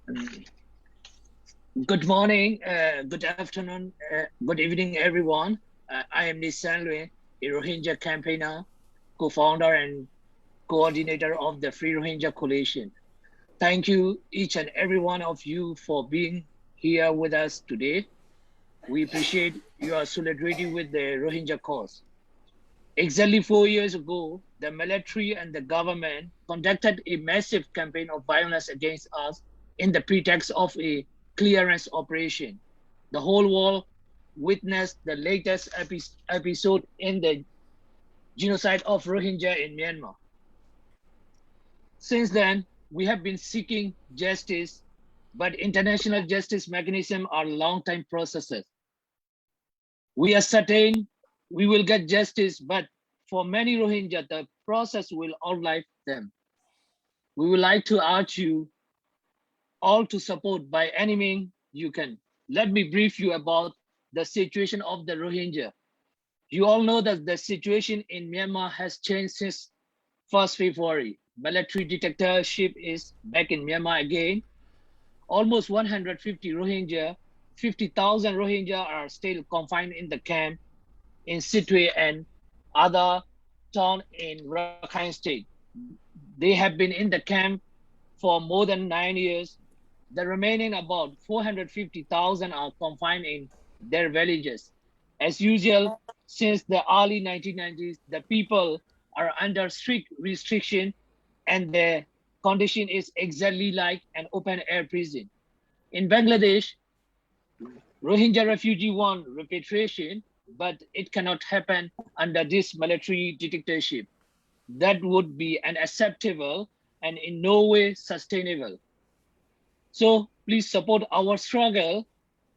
Good morning, good afternoon, good evening, everyone. I am Nissan Lue, a Rohingya campaigner, co-founder and coordinator of the Free Rohingya Coalition. Thank you, each and every one of you, for being here with us today. We appreciate your solidarity with the Rohingya cause. Exactly 4 years ago, the military and the government conducted a massive campaign of violence against us in the pretext of a clearance operation. The whole world witnessed the latest episode in the genocide of Rohingya in Myanmar. Since then, we have been seeking justice, but international justice mechanisms are long-time processes. We are certain we will get justice, but for many Rohingya, the process will outlive them. We would like to urge you all to support by any means you can. Let me brief you about the situation of the Rohingya. You all know that the situation in Myanmar has changed since 1st February. Military dictatorship is back in Myanmar again. Almost 150 Rohingya, 50,000 Rohingya are still confined in the camp in Sittwe and other town in Rakhine State. They have been in the camp for more than 9 years. The remaining about 450,000 are confined in their villages. As usual, since the early 1990s, the people are under strict restriction and the condition is exactly like an open air prison. In Bangladesh, Rohingya refugee want repatriation, but it cannot happen under this military dictatorship. That would be unacceptable and in no way sustainable. So please support our struggle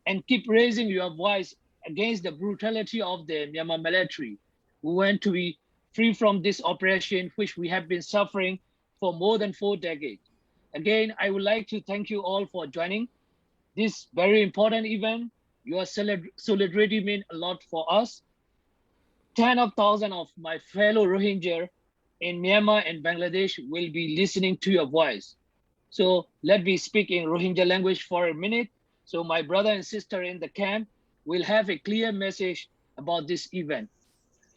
and keep raising your voice against the brutality of the Myanmar military. We want to be free from this oppression, which we have been suffering for more than 4 decades. Again, I would like to thank you all for joining this very important event. Your solidarity means a lot for us. 10 of thousands of my fellow Rohingya in Myanmar and Bangladesh will be listening to your voice. So let me speak in Rohingya language for a minute. So my brother and sister in the camp will have a clear message about this event.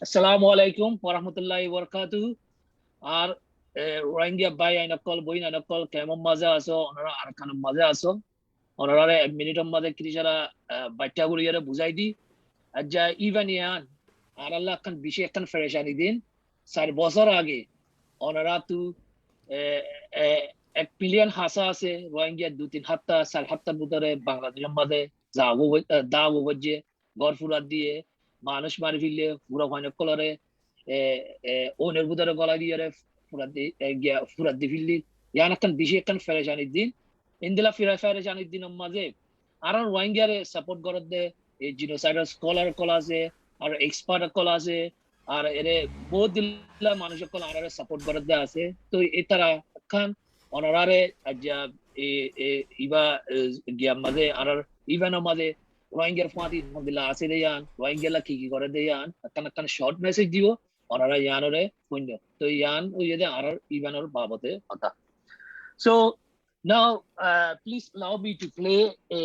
Assalamu alaikum wa rahmatullahi wa barakatuh. Ar Rohingya bay ainakol boin ainakol kemon maza aso onara arkan maza aso onara minute maza kirishara bacha guriyara buzai di aja even yan aralla kan bishe kan fereshani din sar bosor age onara tu 1 million হাসা আছে রোহিঙ্গা 2-3 4 সপ্তাহের ভিতরে বাংলাদেশের মধ্যে দাও বজে গড় ফুরাত দিয়ে মানুষ মারি ফেললে পুরো হয় কলরে ওনের ভিতরে গলা দিয়ে ফুরাত দি ফেললি ইয়ান একটা বিশেষ একটা ফেরেশানির দিন ইন্দিলা ফেরেশানির দিনের মাঝে আর রোহিঙ্গারে সাপোর্ট করত দে এই জিনোসাইডাল স্কলার কল আছে আর এক্সপার্ট কল আছে আর এরে বহুত দিলা মানুষের কল আর সাপোর্ট করত দে আছে তো এই তারা খান honorare aja iba giamade arar even amade Rohingya fati mondila ase de yan Rohingya la ki kore de yan kan short message dibo onara yanore punyo to yan oyede arar even or babote ata. So now please allow me to play a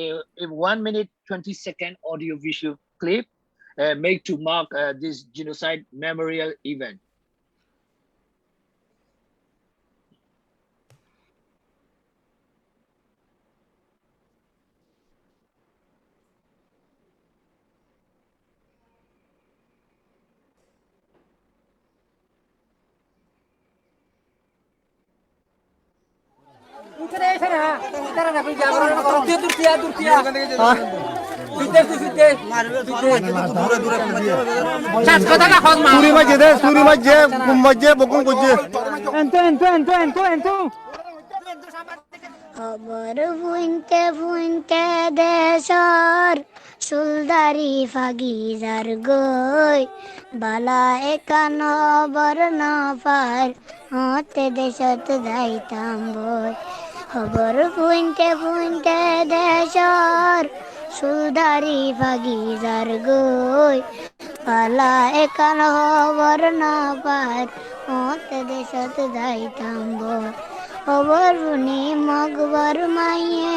1 minute 20-second audio visual clip made to mark this genocide memorial event. খবর ফুইনতে ফুইনতে দেশর সুলদারি ফাগিজার গই বালা একান বর না পার হতে দেশত যাইতাম বই খবর ফুইনতে ফুইনতে দেশর সুলদারি ফাগিজার গই বালা একান বর না পার হতে দেশত যাইতাম বই Overruni Mogwarmaye,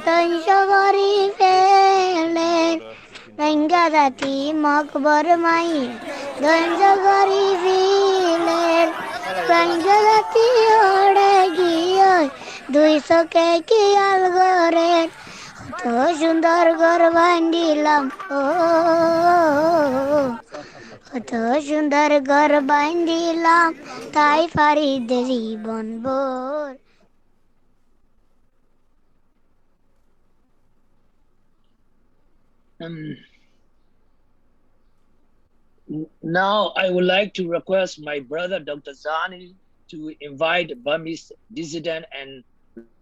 Tanshagari Fele, Rangadati Mogwarmaye, Tanshagari Fele, Rangadati Odegiyo, Duisoke ki algore, to Sundar Gorbandilam, oh. তো সুন্দর ঘর বান্ধিলাম তাই ফারিদ জীবন ভোর Now I would like to request my brother Dr. Zani to invite Burmese dissident and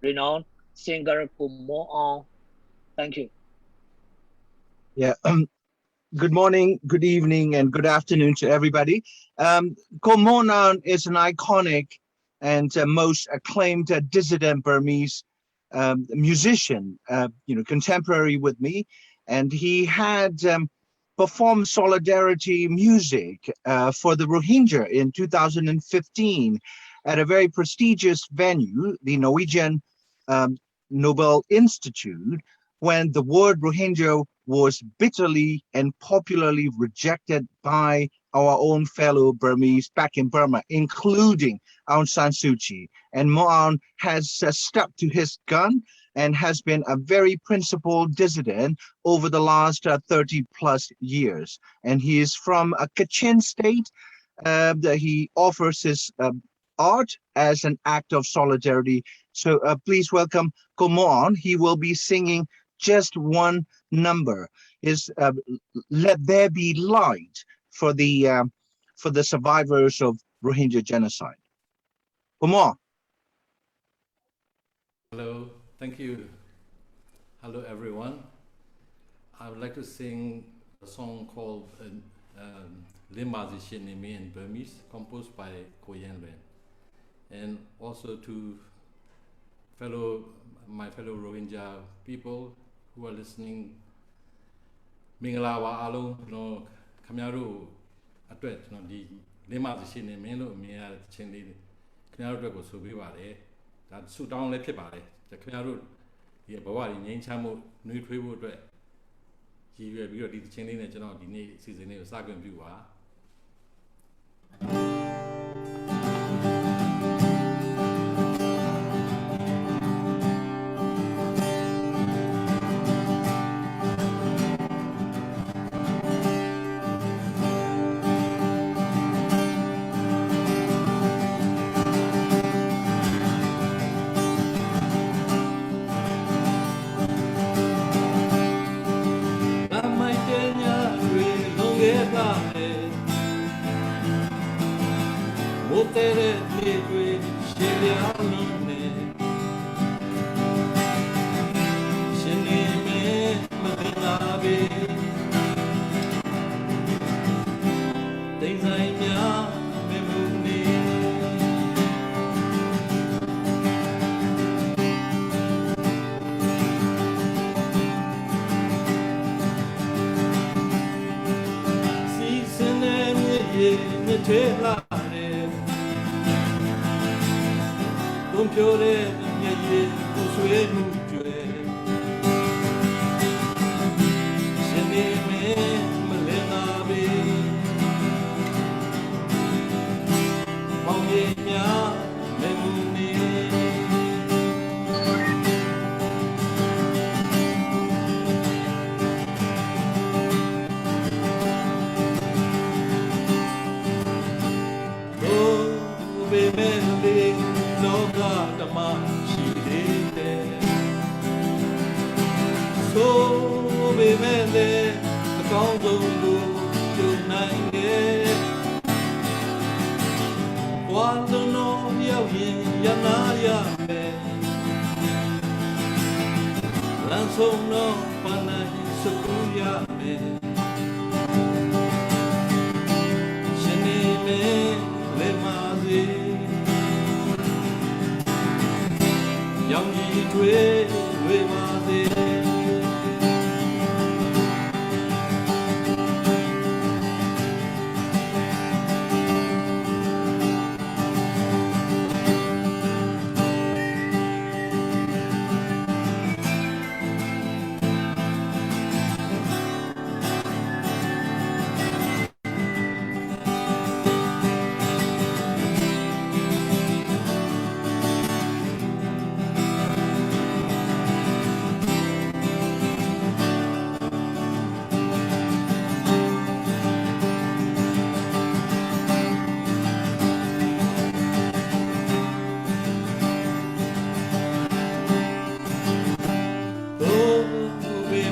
renowned singer Kumo on. Thank you. Yeah. Good morning, good evening, and good afternoon to everybody. Komonan is an iconic and most acclaimed dissident Burmese musician, contemporary with me, and he had performed solidarity music for the Rohingya in 2015 at a very prestigious venue, the Norwegian Nobel Institute, when the word Rohingya was bitterly and popularly rejected by our own fellow Burmese back in Burma, including Aung San Suu Kyi. And Moan has stuck to his gun and has been a very principled dissident over the last 30 plus years. And he is from a Kachin state. He offers his art as an act of solidarity. So please welcome Komoan. He will be singing just one number, is Let There Be Light for the survivors of Rohingya genocide. Kumar. Hello, thank you. Hello everyone. I would like to sing a song called Limbazi Shinimi in Burmese, composed by Koyen Luen. And also to my fellow Rohingya people who are listening, Minglawa Alo, no Kamyaru Atwet, no di Limbazi Shinimi, no Mia Chindi, Kamyaru was so big. That suit down let it by the Kamyaru, the Bawari, Yanchamo, New Tribu, he will be the changing the general season of Sagan View.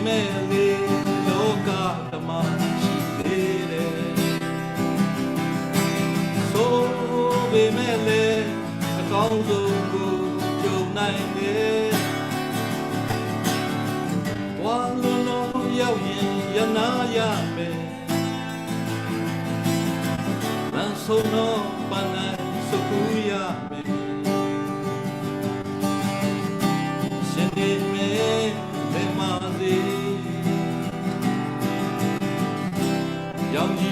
mele loka dama shidere so be mele akaung so ko jom nai ne wa lo lo yau yin yana ya me man so no panai so ku ya me Young G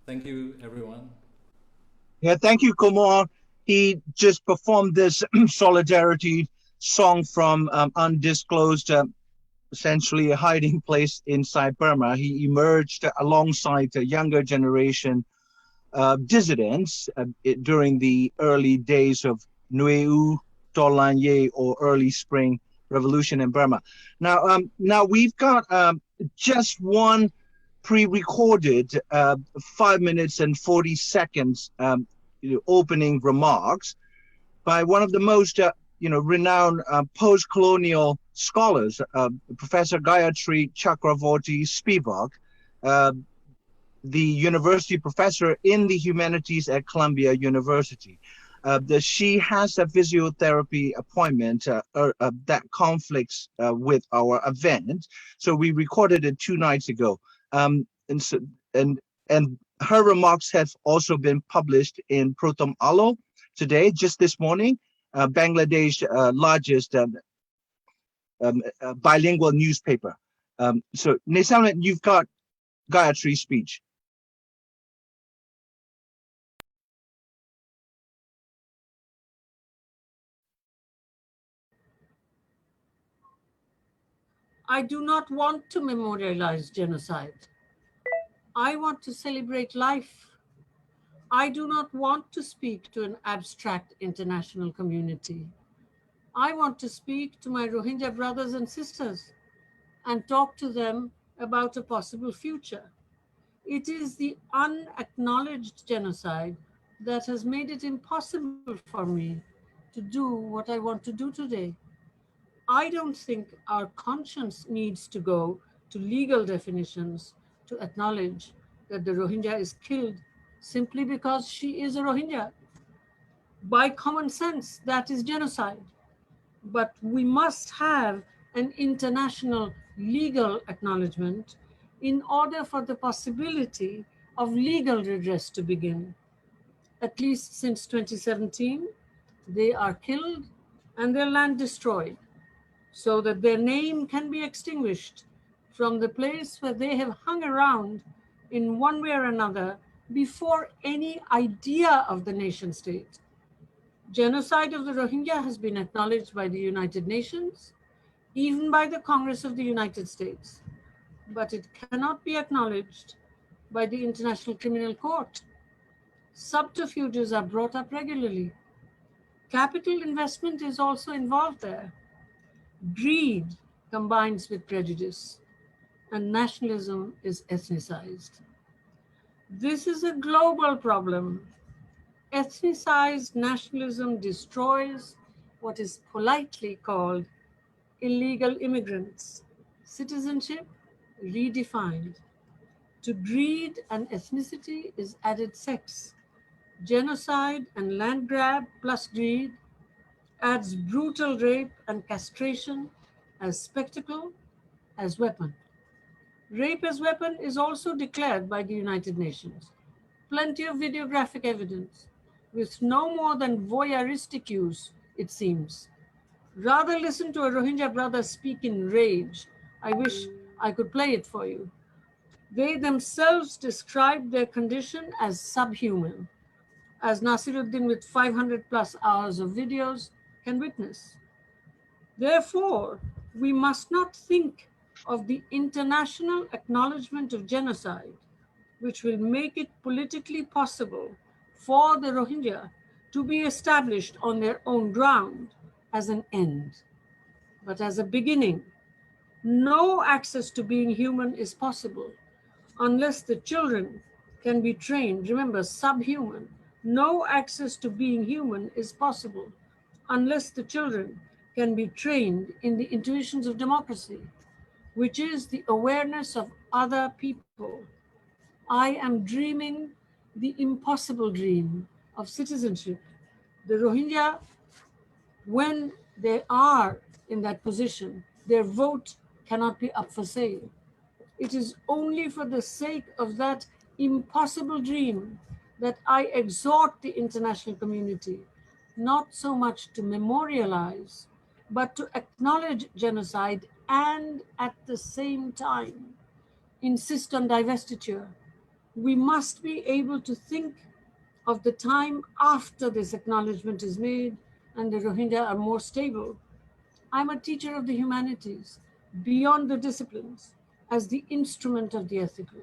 Thank you, everyone. Yeah, thank you, Kumar. He just performed this solidarity song from undisclosed, essentially a hiding place inside Burma. He emerged alongside a younger generation dissidents during the early days of Nueu Tolanye, or early spring revolution in Burma. Now we've got just one pre-recorded 5 minutes and 40 seconds opening remarks by one of the most renowned post-colonial scholars, Professor Gayatri Chakravorty Spivak, the university professor in the humanities at Columbia University. She has a physiotherapy appointment that conflicts with our event, so we recorded it 2 nights ago. And her remarks have also been published in Prothom Alo today, just this morning, Bangladesh largest bilingual newspaper. So Nesamet, you've got Gayatri's speech. I do not want to memorialize genocide. I want to celebrate life. I do not want to speak to an abstract international community. I want to speak to my Rohingya brothers and sisters and talk to them about a possible future. It is the unacknowledged genocide that has made it impossible for me to do what I want to do today. I don't think our conscience needs to go to legal definitions to acknowledge that the Rohingya is killed simply because she is a Rohingya. By common sense, that is genocide. But we must have an international legal acknowledgement in order for the possibility of legal redress to begin. At least since 2017, they are killed and their land destroyed, so that their name can be extinguished from the place where they have hung around in one way or another before any idea of the nation state. Genocide of the Rohingya has been acknowledged by the United Nations, even by the Congress of the United States, but it cannot be acknowledged by the International Criminal Court. Subterfuges are brought up regularly. Capital investment is also involved there. Greed combines with prejudice, and nationalism is ethnicized. This is a global problem. Ethnicized nationalism destroys what is politely called illegal immigrants. Citizenship redefined. To greed and ethnicity is added sex. Genocide and land grab plus greed adds brutal rape and castration as spectacle, as weapon. Rape as weapon is also declared by the United Nations. Plenty of videographic evidence, with no more than voyeuristic use, it seems. Rather listen to a Rohingya brother speak in rage. I wish I could play it for you. They themselves describe their condition as subhuman, as Nasiruddin with 500 plus hours of videos can witness. Therefore, we must not think of the international acknowledgement of genocide, which will make it politically possible for the Rohingya to be established on their own ground, as an end, but as a beginning. No access to being human is possible unless the children can be trained. Remember, subhuman. No access to being human is possible unless the children can be trained in the intuitions of democracy, which is the awareness of other people. I am dreaming the impossible dream of citizenship. The Rohingya, when they are in that position, their vote cannot be up for sale. It is only for the sake of that impossible dream that I exhort the international community not so much to memorialize, but to acknowledge genocide and at the same time insist on divestiture. We must be able to think of the time after this acknowledgement is made and the Rohingya are more stable. I'm a teacher of the humanities, beyond the disciplines, as the instrument of the ethical.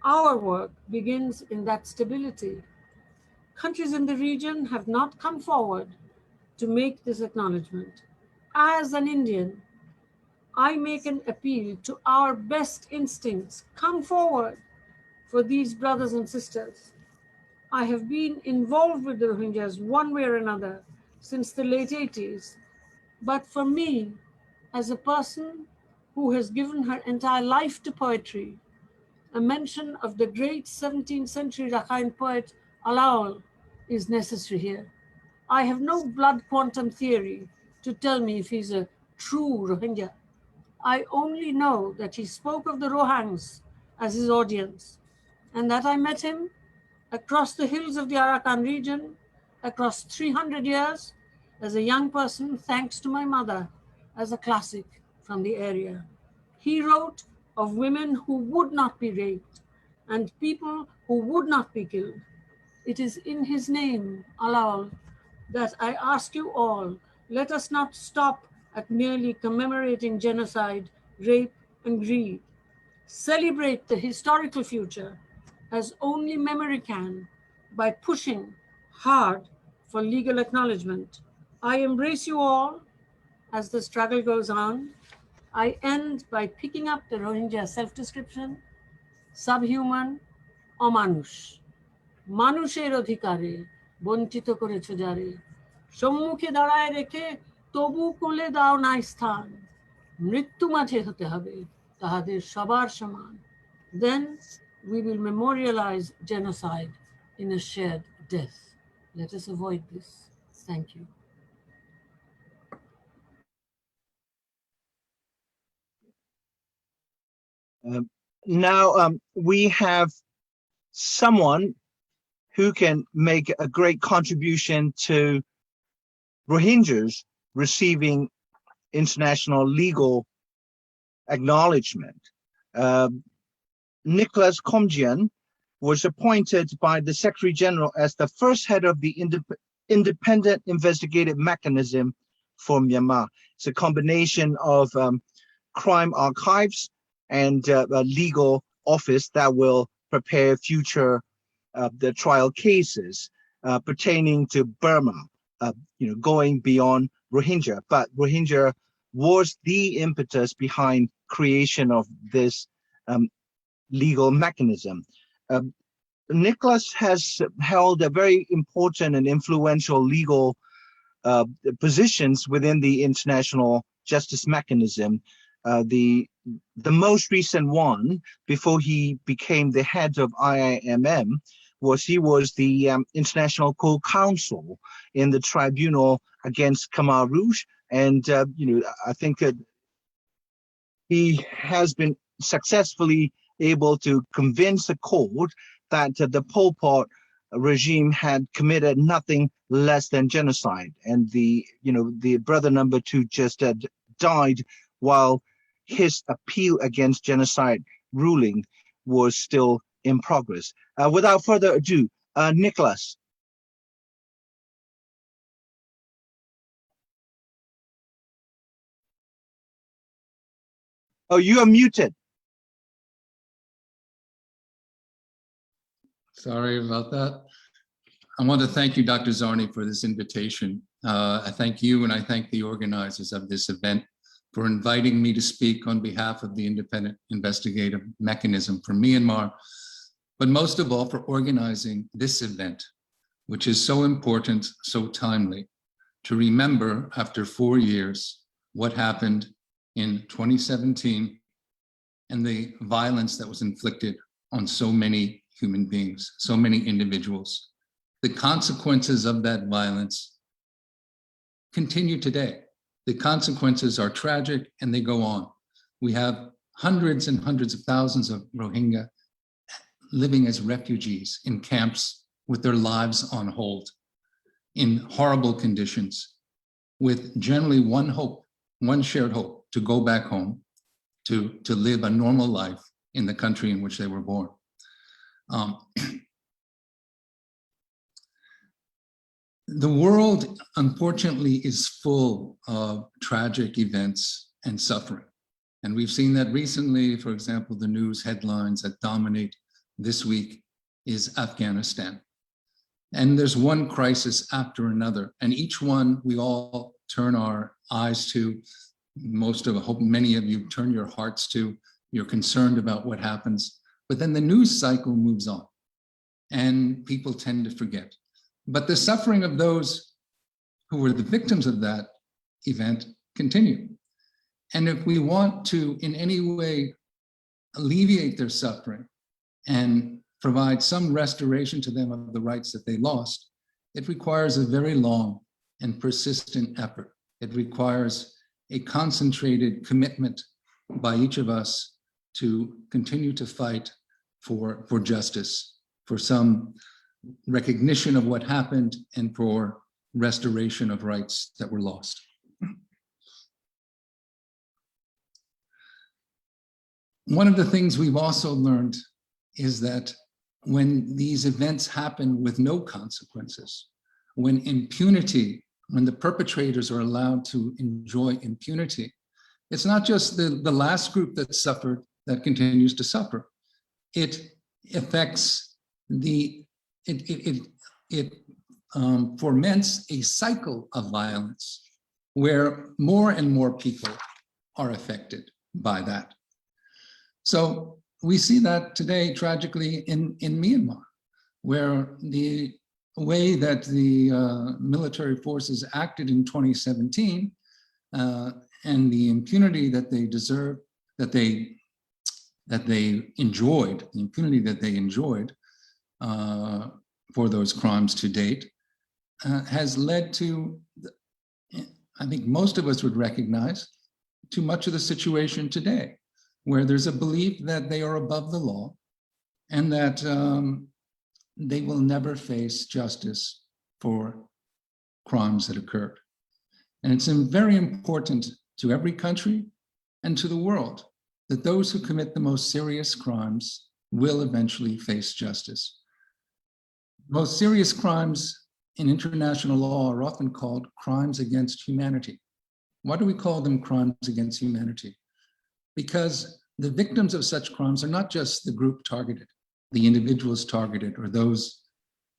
Our work begins in that stability. Countries in the region have not come forward to make this acknowledgement. As an Indian, I make an appeal to our best instincts. Come forward for these brothers and sisters. I have been involved with the Rohingyas one way or another since the late 80s. But for me, as a person who has given her entire life to poetry, a mention of the great 17th century Rakhine poet Alawal is necessary here. I have no blood quantum theory to tell me if he's a true Rohingya. I only know that he spoke of the Rohingyas as his audience, and that I met him across the hills of the Arakan region, across 300 years, as a young person, thanks to my mother, as a classic from the area. He wrote of women who would not be raped and people who would not be killed. It is in his name, Alawal, that I ask you all, let us not stop at merely commemorating genocide, rape, and greed. Celebrate the historical future as only memory can by pushing hard for legal acknowledgement. I embrace you all as the struggle goes on. I end by picking up the Rohingya self-description, subhuman, অমানুষ, মানুষের অধিকারে বঞ্চিত করেছ যারে, সম্মুখে দাঁড়ায় রেখে তবু কোলে দাও নাই স্থান, মৃত্যু মাঝে হতে হবে তাহাদের সবার সমান. Then we will memorialize genocide in a shared death. Let us avoid this. Thank you. Now we have someone who can make a great contribution to Rohingyas receiving international legal acknowledgement. Nicholas Komjian was appointed by the Secretary General as the first head of the independent investigative mechanism for Myanmar. It's a combination of crime archives and a legal office that will prepare future the trial cases pertaining to Burma, going beyond Rohingya. But Rohingya was the impetus behind creation of this legal mechanism. Nicholas has held a very important and influential legal positions within the international justice mechanism. The most recent one, before he became the head of IIMM, he was the international co-counsel in the tribunal against Khmer Rouge, and I think he has been successfully able to convince the court that the Pol Pot regime had committed nothing less than genocide, and the brother number 2 just died while his appeal against genocide ruling was still in progress. Without further ado, Nicholas. Oh, you are muted. Sorry about that. I want to thank you, Dr. Zarni, for this invitation. I thank you and I thank the organizers of this event for inviting me to speak on behalf of the Independent Investigative Mechanism for Myanmar, but most of all for organizing this event, which is so important, so timely, to remember after 4 years what happened in 2017 and the violence that was inflicted on so many human beings, so many individuals. The consequences of that violence continue today. The consequences are tragic and they go on. We have hundreds and hundreds of thousands of Rohingya living as refugees in camps with their lives on hold, in horrible conditions, with generally one hope, one shared hope, to go back home, to live a normal life in the country in which they were born. The world, unfortunately, is full of tragic events and suffering. And we've seen that recently. For example, the news headlines that dominate this week is Afghanistan. And there's one crisis after another. And each one we all turn our eyes to. I hope many of you turn your hearts to. You're concerned about what happens. But then the news cycle moves on and people tend to forget. But the suffering of those who were the victims of that event continue. And if we want to in any way alleviate their suffering and provide some restoration to them of the rights that they lost, it requires a very long and persistent effort. It requires a concentrated commitment by each of us to continue to fight for justice, for some recognition of what happened, and for restoration of rights that were lost. One of the things we've also learned is that when these events happen with no consequences, when impunity, when the perpetrators are allowed to enjoy impunity, it's not just the last group that suffered that continues to suffer. It affects it foments a cycle of violence where more and more people are affected by that. So we see that today tragically in Myanmar, where the way that the military forces acted in 2017 and the impunity that they deserve, that they enjoyed, the impunity that they enjoyed for those crimes to date, has led to, I think most of us would recognize, to much of the situation today, where there's a belief that they are above the law and that they will never face justice for crimes that occurred. And it's very important to every country and to the world that those who commit the most serious crimes will eventually face justice. Most serious crimes in international law are often called crimes against humanity. Why do we call them crimes against humanity? Because the victims of such crimes are not just the group targeted, the individuals targeted, or those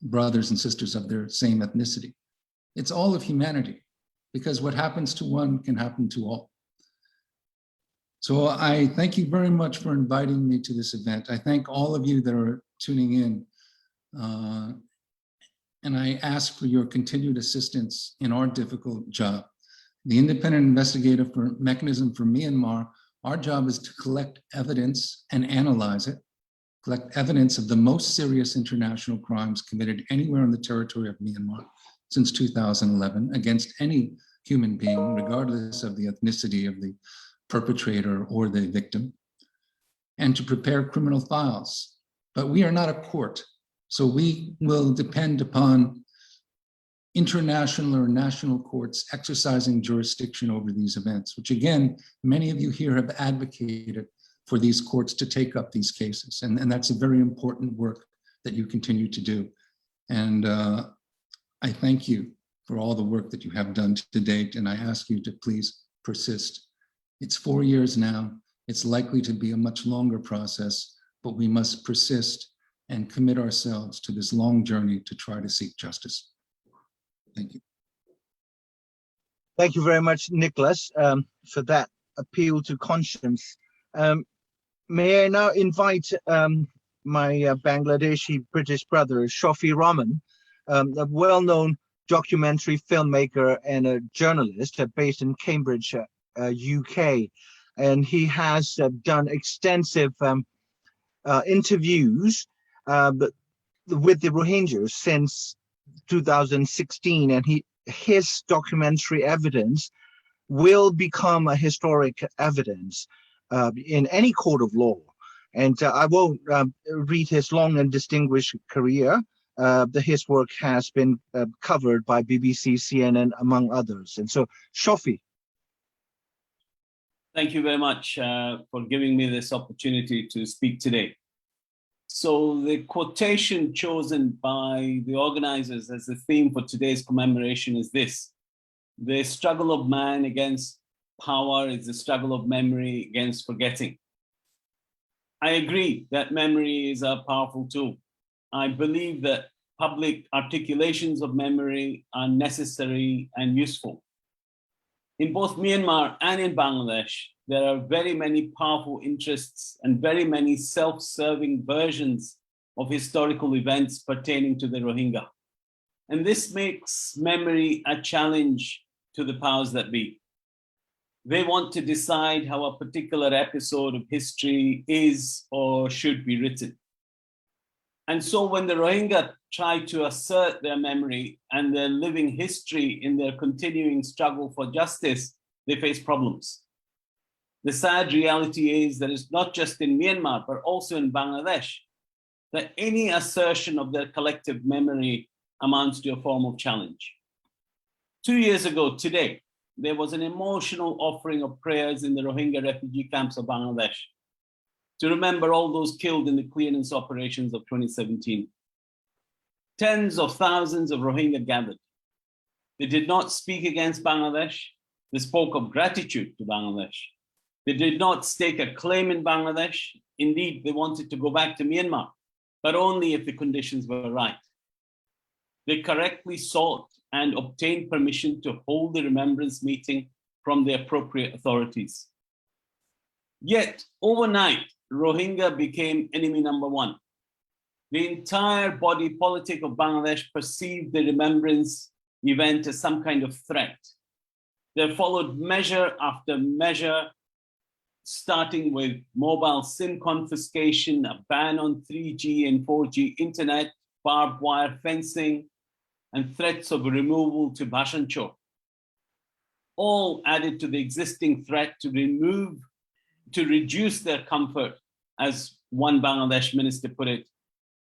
brothers and sisters of their same ethnicity. It's all of humanity, because what happens to one can happen to all. So I thank you very much for inviting me to this event. I thank all of you that are tuning in. And I ask for your continued assistance in our difficult job. The Independent Investigative Mechanism for Myanmar, our job is to collect evidence and analyze it, collect evidence of the most serious international crimes committed anywhere on the territory of Myanmar since 2011 against any human being, regardless of the ethnicity of the perpetrator or the victim, and to prepare criminal files. But we are not a court, so we will depend upon international or national courts exercising jurisdiction over these events, which again, many of you here have advocated for these courts to take up these cases. And that's a very important work that you continue to do. And I thank you for all the work that you have done to date, and I ask you to please persist. It's 4 years now. It's likely to be a much longer process, but we must persist and commit ourselves to this long journey to try to seek justice. Thank you. Thank you very much, Nicholas, for that appeal to conscience. May I now invite my Bangladeshi British brother, Shafi Rahman, a well-known documentary filmmaker and a journalist based in Cambridge, UK. And he has done extensive interviews with the Rohingyas since 2016, and his documentary evidence will become a historic evidence in any court of law. And I won't read his long and distinguished career. His work has been covered by BBC, CNN, among others. And so, Shafi. Thank you very much for giving me this opportunity to speak today. So the quotation chosen by the organizers as the theme for today's commemoration is this: the struggle of man against power is the struggle of memory against forgetting. I agree that memory is a powerful tool. I believe that public articulations of memory are necessary and useful. In both Myanmar and in Bangladesh, there are very many powerful interests and very many self-serving versions of historical events pertaining to the Rohingya. And this makes memory a challenge to the powers that be. They want to decide how a particular episode of history is or should be written. And so when the Rohingya try to assert their memory and their living history in their continuing struggle for justice, they face problems. The sad reality is that it's not just in Myanmar, but also in Bangladesh, that any assertion of their collective memory amounts to a form of challenge. 2 years ago today, there was an emotional offering of prayers in the Rohingya refugee camps of Bangladesh to remember all those killed in the clearance operations of 2017. Tens of thousands of Rohingya gathered. They did not speak against Bangladesh. They spoke of gratitude to Bangladesh. They did not stake a claim in Bangladesh. Indeed, they wanted to go back to Myanmar, but only if the conditions were right. They correctly sought and obtained permission to hold the remembrance meeting from the appropriate authorities. Yet, overnight, Rohingya became enemy number one. The entire body politic of Bangladesh perceived the remembrance event as some kind of threat. There followed measure after measure, starting with mobile SIM confiscation, a ban on 3G and 4G internet, barbed wire fencing, and threats of removal to Bhasanchor, all added to the existing threat to reduce their comfort, as one Bangladesh minister put it,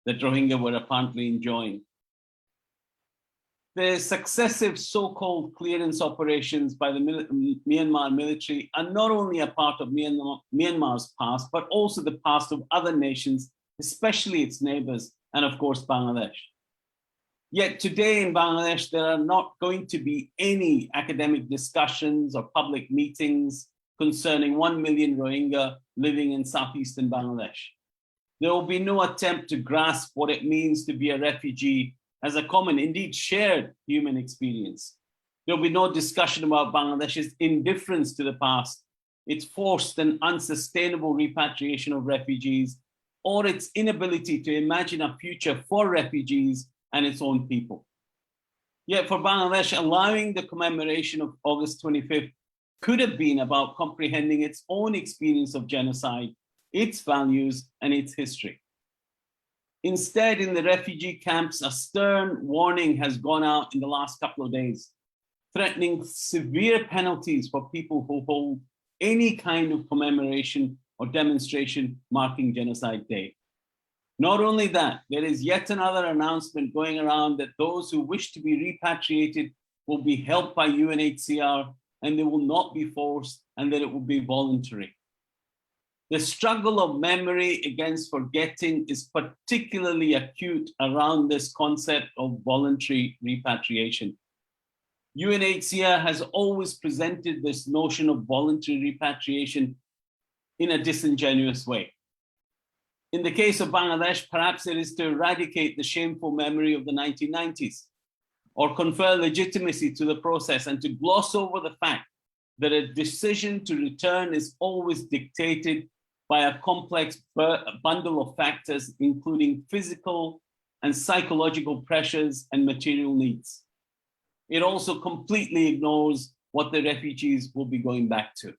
that Rohingya were apparently enjoying. The successive so-called clearance operations by the Myanmar military are not only a part of Myanmar's past, but also the past of other nations, especially its neighbors, and of course, Bangladesh. Yet today in Bangladesh, there are not going to be any academic discussions or public meetings concerning 1 million Rohingya living in southeastern Bangladesh. There will be no attempt to grasp what it means to be a refugee as a common, indeed shared human experience. There will be no discussion about Bangladesh's indifference to the past, its forced and unsustainable repatriation of refugees, or its inability to imagine a future for refugees and its own people. Yet for Bangladesh, allowing the commemoration of August 25th could have been about comprehending its own experience of genocide, its values, and its history. Instead, in the refugee camps, a stern warning has gone out in the last couple of days, threatening severe penalties for people who hold any kind of commemoration or demonstration marking Genocide Day. Not only that, there is yet another announcement going around that those who wish to be repatriated will be helped by UNHCR and they will not be forced and that it will be voluntary. The struggle of memory against forgetting is particularly acute around this concept of voluntary repatriation. UNHCR has always presented this notion of voluntary repatriation in a disingenuous way. In the case of Bangladesh, perhaps it is to eradicate the shameful memory of the 1990s, or confer legitimacy to the process and to gloss over the fact that a decision to return is always dictated by a complex bundle of factors, including physical and psychological pressures and material needs. It also completely ignores what the refugees will be going back to.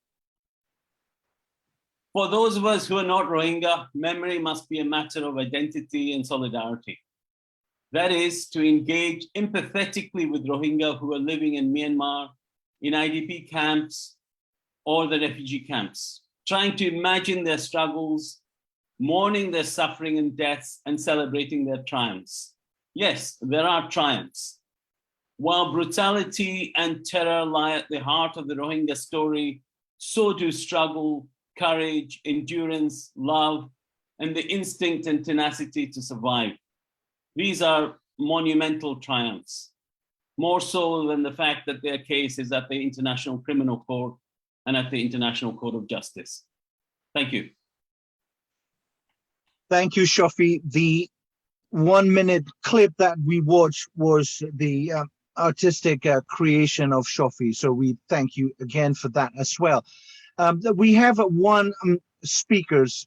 For those of us who are not Rohingya, memory must be a matter of identity and solidarity. That is, to engage empathetically with Rohingya who are living in Myanmar, in IDP camps, or the refugee camps, trying to imagine their struggles, mourning their suffering and deaths, and celebrating their triumphs. Yes, there are triumphs. While brutality and terror lie at the heart of the Rohingya story, so do struggle, courage, endurance, love, and the instinct and tenacity to survive. These are monumental triumphs, more so than the fact that their case is at the International Criminal Court and at the International Court of Justice. Thank you. Thank you, Shafi. The 1 minute clip that we watched was the artistic creation of Shafi. So we thank you again for that as well. We have one speaker's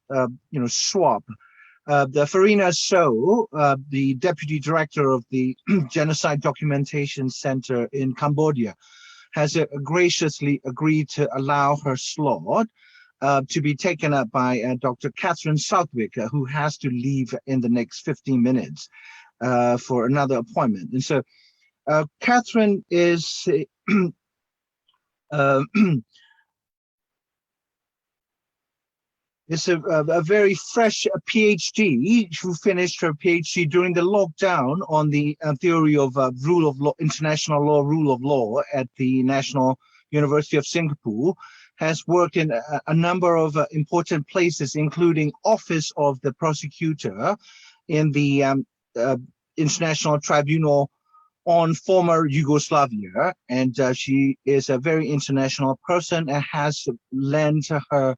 swap. The Farina So, the deputy director of the Genocide Documentation Center in Cambodia, has graciously agreed to allow her slot to be taken up by Dr. Catherine Southwick, who has to leave in the next 15 minutes for another appointment. And so Catherine is it's a very fresh PhD. Who finished her PhD during the lockdown on the theory of rule of law, international law, rule of law at the National University of Singapore. Has worked in a number of important places, including Office of the Prosecutor in the International Tribunal on former Yugoslavia. And she is a very international person and has lent her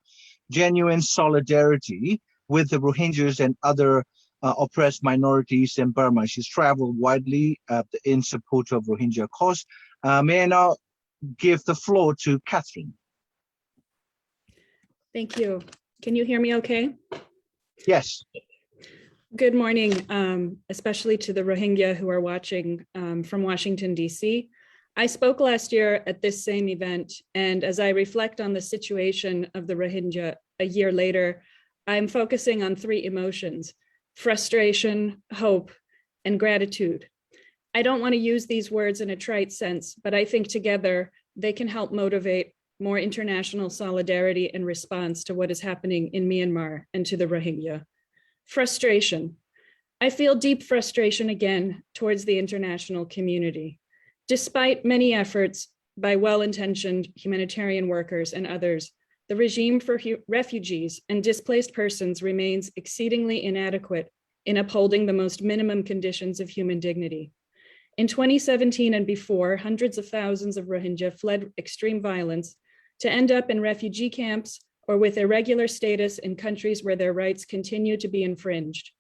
genuine solidarity with the Rohingyas and other oppressed minorities in Burma. She's traveled widely in support of Rohingya cause. May I now give the floor to Catherine. Thank you. Can you hear me okay? Yes. Good morning, especially to the Rohingya who are watching from Washington, DC. I spoke last year at this same event, and as I reflect on the situation of the Rohingya a year later, I'm focusing on three emotions: frustration, hope, and gratitude. I don't want to use these words in a trite sense, but I think together they can help motivate more international solidarity and response to what is happening in Myanmar and to the Rohingya. Frustration. I feel deep frustration again towards the international community. Despite many efforts by well-intentioned humanitarian workers and others, the regime for refugees and displaced persons remains exceedingly inadequate in upholding the most minimum conditions of human dignity. In 2017 and before, hundreds of thousands of Rohingya fled extreme violence to end up in refugee camps or with irregular status in countries where their rights continue to be infringed.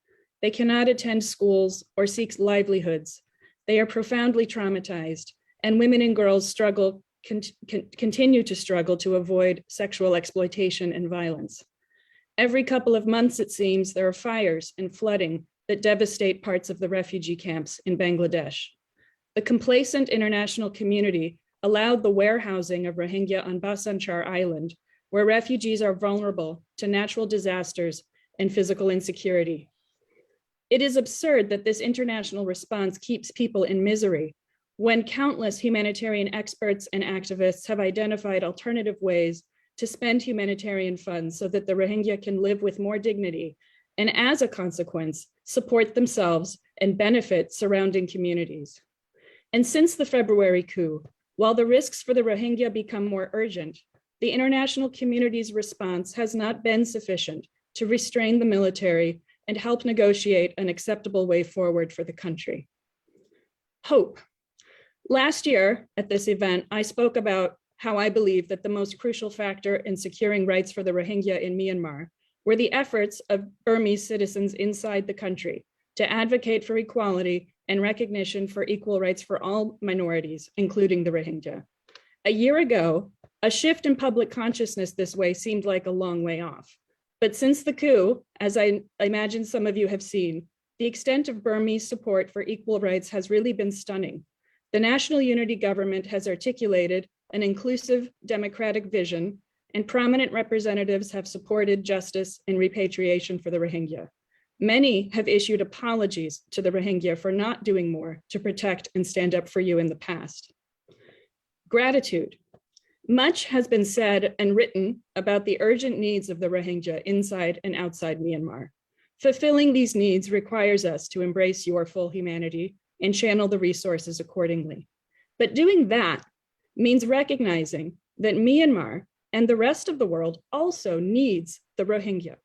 They cannot attend schools or seek livelihoods. They are profoundly traumatized, and women and girls continue to struggle to avoid sexual exploitation and violence. Every couple of months, it seems, there are fires and flooding that devastate parts of the refugee camps in Bangladesh. The complacent international community allowed the warehousing of Rohingya on Bhasanchar Island, where refugees are vulnerable to natural disasters and physical insecurity. It is absurd that this international response keeps people in misery when countless humanitarian experts and activists have identified alternative ways to spend humanitarian funds so that the Rohingya can live with more dignity and, as a consequence, support themselves and benefit surrounding communities. And since the February coup, while the risks for the Rohingya become more urgent, the international community's response has not been sufficient to restrain the military and help negotiate an acceptable way forward for the country. Hope. Last year at this event, I spoke about how I believe that the most crucial factor in securing rights for the Rohingya in Myanmar were the efforts of Burmese citizens inside the country to advocate for equality and recognition for equal rights for all minorities, including the Rohingya. A year ago, a shift in public consciousness this way seemed like a long way off. But since the coup, as I imagine some of you have seen, the extent of Burmese support for equal rights has really been stunning. The National Unity Government has articulated an inclusive democratic vision, and prominent representatives have supported justice and repatriation for the Rohingya. Many have issued apologies to the Rohingya for not doing more to protect and stand up for you in the past. Gratitude. Much has been said and written about the urgent needs of the Rohingya inside and outside Myanmar. Fulfilling these needs requires us to embrace your full humanity and channel the resources accordingly. But doing that means recognizing that Myanmar and the rest of the world also needs the Rohingya,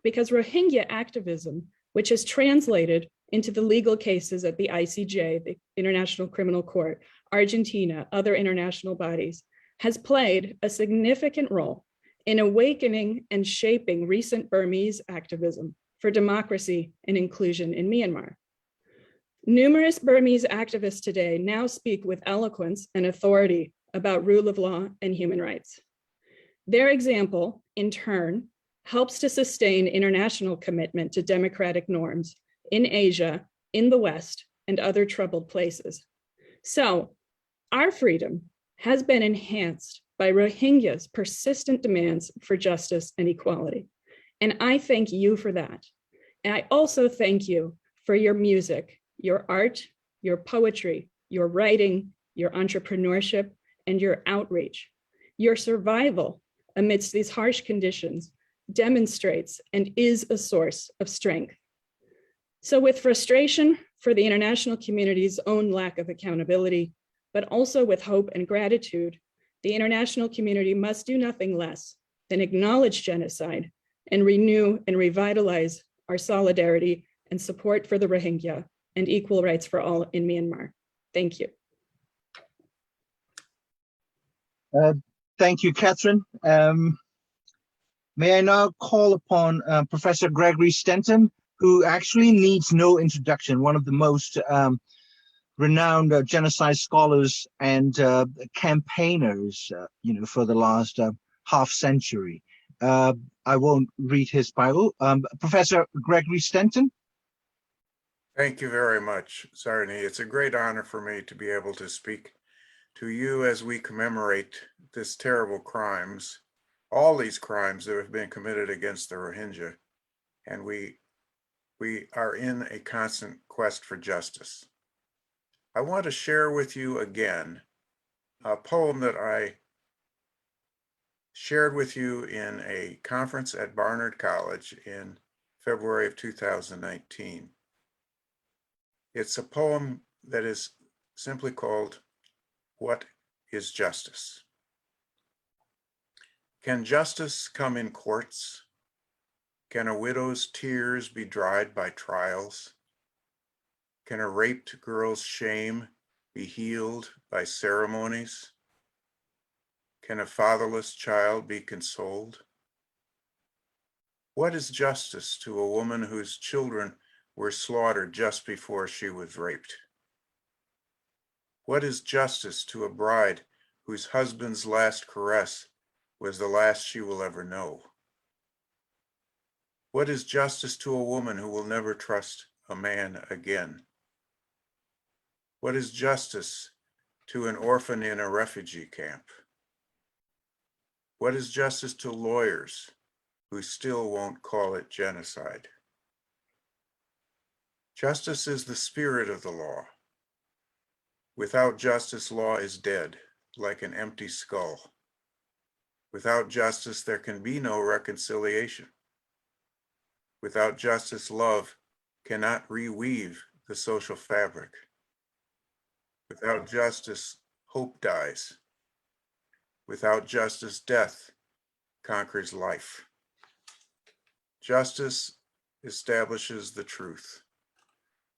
because Rohingya activism, which has translated into the legal cases at the ICJ, the International Criminal Court, Argentina, other international bodies, has played a significant role in awakening and shaping recent Burmese activism for democracy and inclusion in Myanmar. Numerous Burmese activists today now speak with eloquence and authority about rule of law and human rights. Their example, in turn, helps to sustain international commitment to democratic norms in Asia, in the West, and other troubled places. So, our freedom has been enhanced by Rohingya's persistent demands for justice and equality. And I thank you for that. And I also thank you for your music, your art, your poetry, your writing, your entrepreneurship, and your outreach. Your survival amidst these harsh conditions demonstrates and is a source of strength. So with frustration for the international community's own lack of accountability, but also with hope and gratitude, the international community must do nothing less than acknowledge genocide and renew and revitalize our solidarity and support for the Rohingya and equal rights for all in Myanmar. Thank you. Thank you, Catherine. May I now call upon Professor Gregory Stenton, who actually needs no introduction, one of the most renowned genocide scholars and campaigners, for the last half century. I won't read his Bible. Professor Gregory Stenton. Thank you very much, Sarni. It's a great honor for me to be able to speak to you as we commemorate this terrible crimes, all these crimes that have been committed against the Rohingya. And we are in a constant quest for justice. I want to share with you again a poem that I shared with you in a conference at Barnard College in February of 2019. It's a poem that is simply called, "What is Justice?" Can justice come in courts? Can a widow's tears be dried by trials? Can a raped girl's shame be healed by ceremonies? Can a fatherless child be consoled? What is justice to a woman whose children were slaughtered just before she was raped? What is justice to a bride whose husband's last caress was the last she will ever know? What is justice to a woman who will never trust a man again? What is justice to an orphan in a refugee camp? What is justice to lawyers who still won't call it genocide? Justice is the spirit of the law. Without justice, law is dead, like an empty skull. Without justice, there can be no reconciliation. Without justice, love cannot reweave the social fabric. Without justice, hope dies. Without justice, death conquers life. Justice establishes the truth.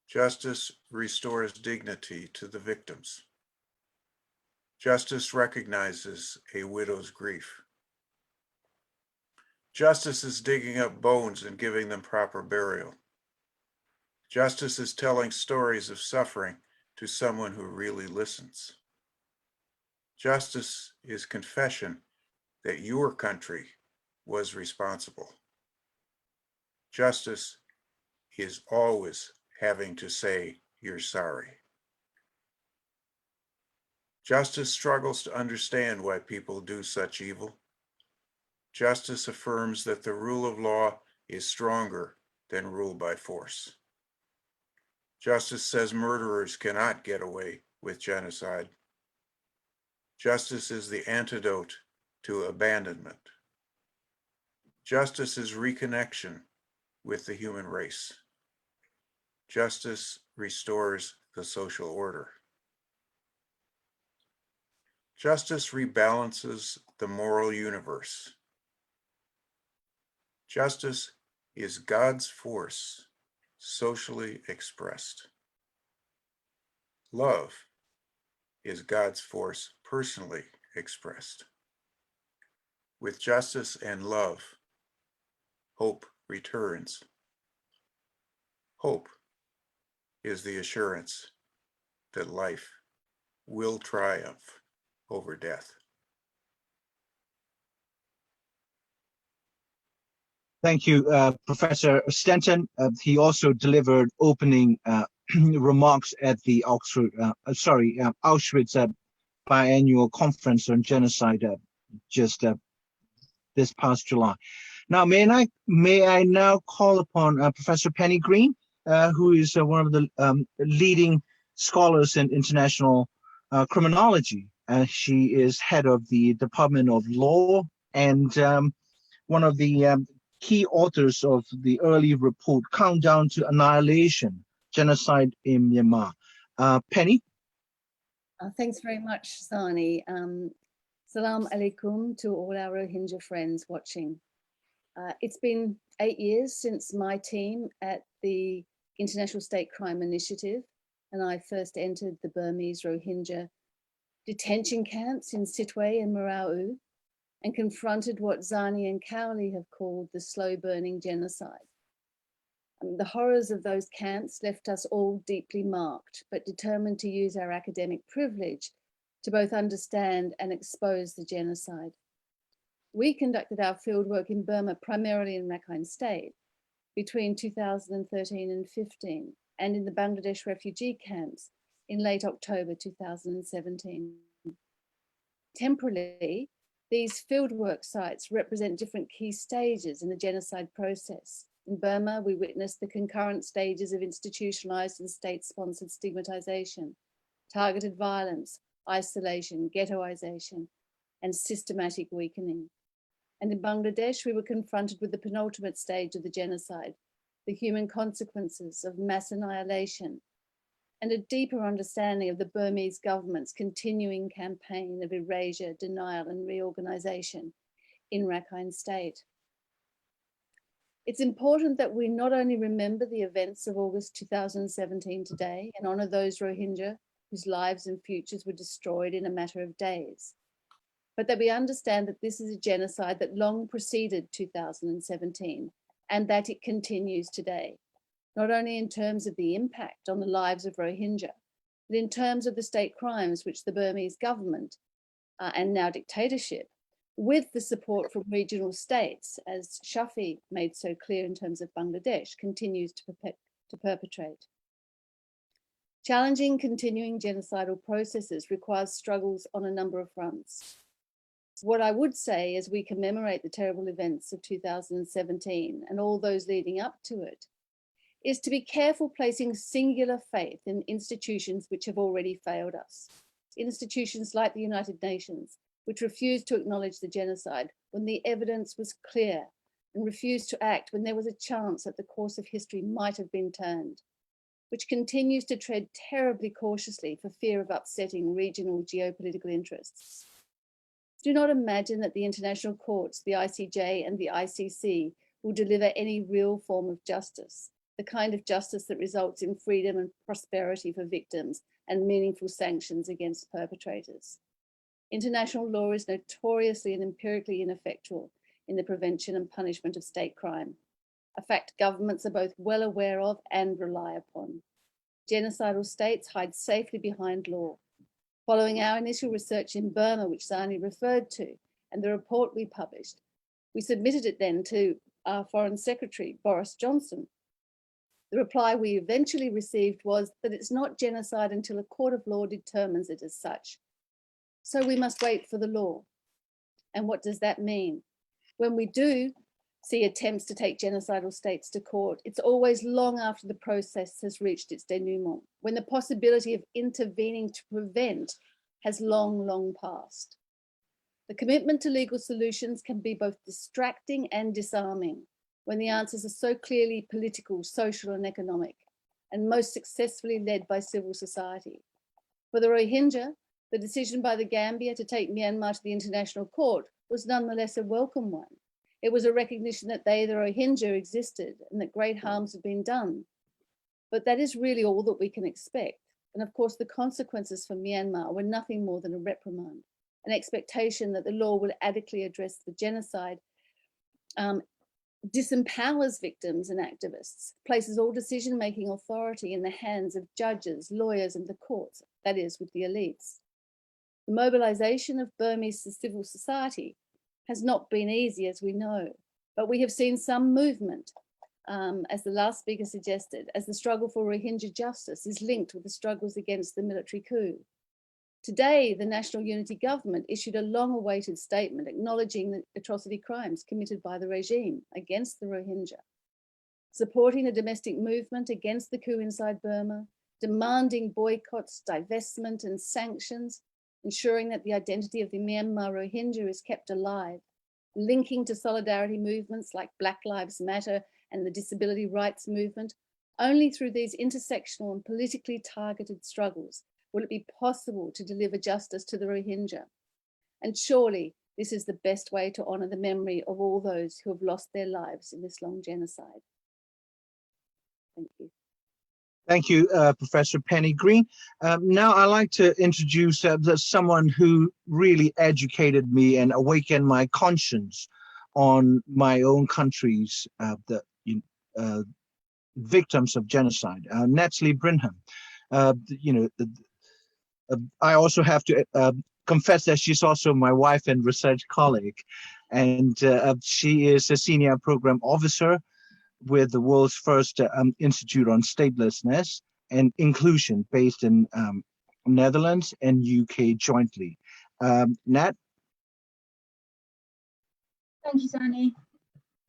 Justice restores dignity to the victims. Justice recognizes a widow's grief. Justice is digging up bones and giving them proper burial. Justice is telling stories of suffering to someone who really listens. Justice is confession that your country was responsible. Justice is always having to say you're sorry. Justice struggles to understand why people do such evil. Justice affirms that the rule of law is stronger than rule by force. Justice says murderers cannot get away with genocide. Justice is the antidote to abandonment. Justice is reconnection with the human race. Justice restores the social order. Justice rebalances the moral universe. Justice is God's force socially expressed. Love is God's force personally expressed. With justice and love, hope returns. Hope is the assurance that life will triumph over death. Thank you, Professor Stenton. He also delivered opening remarks at the Auschwitz biannual conference on genocide just this past July. Now, may I now call upon Professor Penny Green, who is one of the leading scholars in international criminology. She is head of the Department of Law and one of the key authors of the early report, Countdown to Annihilation, Genocide in Myanmar. Penny? Thanks very much, Sani. Salam alaikum to all our Rohingya friends watching. It's been 8 years since my team at the International State Crime Initiative and I first entered the Burmese Rohingya detention camps in Sitwe and Marau and confronted what Zani and Cowley have called the slow burning genocide. The horrors of those camps left us all deeply marked, but determined to use our academic privilege to both understand and expose the genocide. We conducted our fieldwork in Burma primarily in Rakhine State between 2013 and 15, and in the Bangladesh refugee camps in late October 2017. Temporally, these fieldwork sites represent different key stages in the genocide process. In Burma, we witnessed the concurrent stages of institutionalized and state-sponsored stigmatization, targeted violence, isolation, ghettoization, and systematic weakening. And in Bangladesh, we were confronted with the penultimate stage of the genocide, the human consequences of mass annihilation, and a deeper understanding of the Burmese government's continuing campaign of erasure, denial, and reorganization in Rakhine State. It's important that we not only remember the events of August 2017 today and honor those Rohingya whose lives and futures were destroyed in a matter of days, but that we understand that this is a genocide that long preceded 2017 and that it continues today, not only in terms of the impact on the lives of Rohingya, but in terms of the state crimes which the Burmese government and now dictatorship, with the support from regional states, as Shafi made so clear in terms of Bangladesh, continues to perpetrate. Challenging continuing genocidal processes requires struggles on a number of fronts. What I would say as we commemorate the terrible events of 2017 and all those leading up to it, is to be careful placing singular faith in institutions which have already failed us. Institutions like the United Nations, which refused to acknowledge the genocide when the evidence was clear and refused to act when there was a chance that the course of history might have been turned, which continues to tread terribly cautiously for fear of upsetting regional geopolitical interests. Do not imagine that the international courts, the ICJ and the ICC, will deliver any real form of justice, the kind of justice that results in freedom and prosperity for victims and meaningful sanctions against perpetrators. International law is notoriously and empirically ineffectual in the prevention and punishment of state crime, a fact governments are both well aware of and rely upon. Genocidal states hide safely behind law. Following our initial research in Burma, which Zani referred to, and the report we published, we submitted it then to our Foreign Secretary, Boris Johnson. The reply we eventually received was that it's not genocide until a court of law determines it as such. So we must wait for the law. And what does that mean? When we do see attempts to take genocidal states to court, it's always long after the process has reached its denouement, when the possibility of intervening to prevent has long, long passed. The commitment to legal solutions can be both distracting and disarming when the answers are so clearly political, social, and economic, and most successfully led by civil society. For the Rohingya, the decision by the Gambia to take Myanmar to the International Court was nonetheless a welcome one. It was a recognition that they, the Rohingya, existed and that great harms had been done. But that is really all that we can expect. And of course, the consequences for Myanmar were nothing more than a reprimand, an expectation that the law will adequately address the genocide, disempowers victims and activists, places all decision-making authority in the hands of judges, lawyers, and the courts, that is, with the elites. The mobilization of Burmese civil society has not been easy, as we know, but we have seen some movement, as the last speaker suggested, as the struggle for Rohingya justice is linked with the struggles against the military coup. Today, the National Unity Government issued a long-awaited statement acknowledging the atrocity crimes committed by the regime against the Rohingya, supporting a domestic movement against the coup inside Burma, demanding boycotts, divestment, and sanctions, ensuring that the identity of the Myanmar Rohingya is kept alive, linking to solidarity movements like Black Lives Matter and the disability rights movement. Only through these intersectional and politically targeted struggles will it be possible to deliver justice to the Rohingya. And surely this is the best way to honor the memory of all those who have lost their lives in this long genocide. Thank you. Thank you, Professor Penny Green. Now I'd like to introduce someone who really educated me and awakened my conscience on my own country's victims of genocide, Natalie Brinham. I also have to confess that she's also my wife and research colleague, and she is a senior program officer with the world's first Institute on Statelessness and Inclusion based in Netherlands and UK jointly. Nat? Thank you, Zani.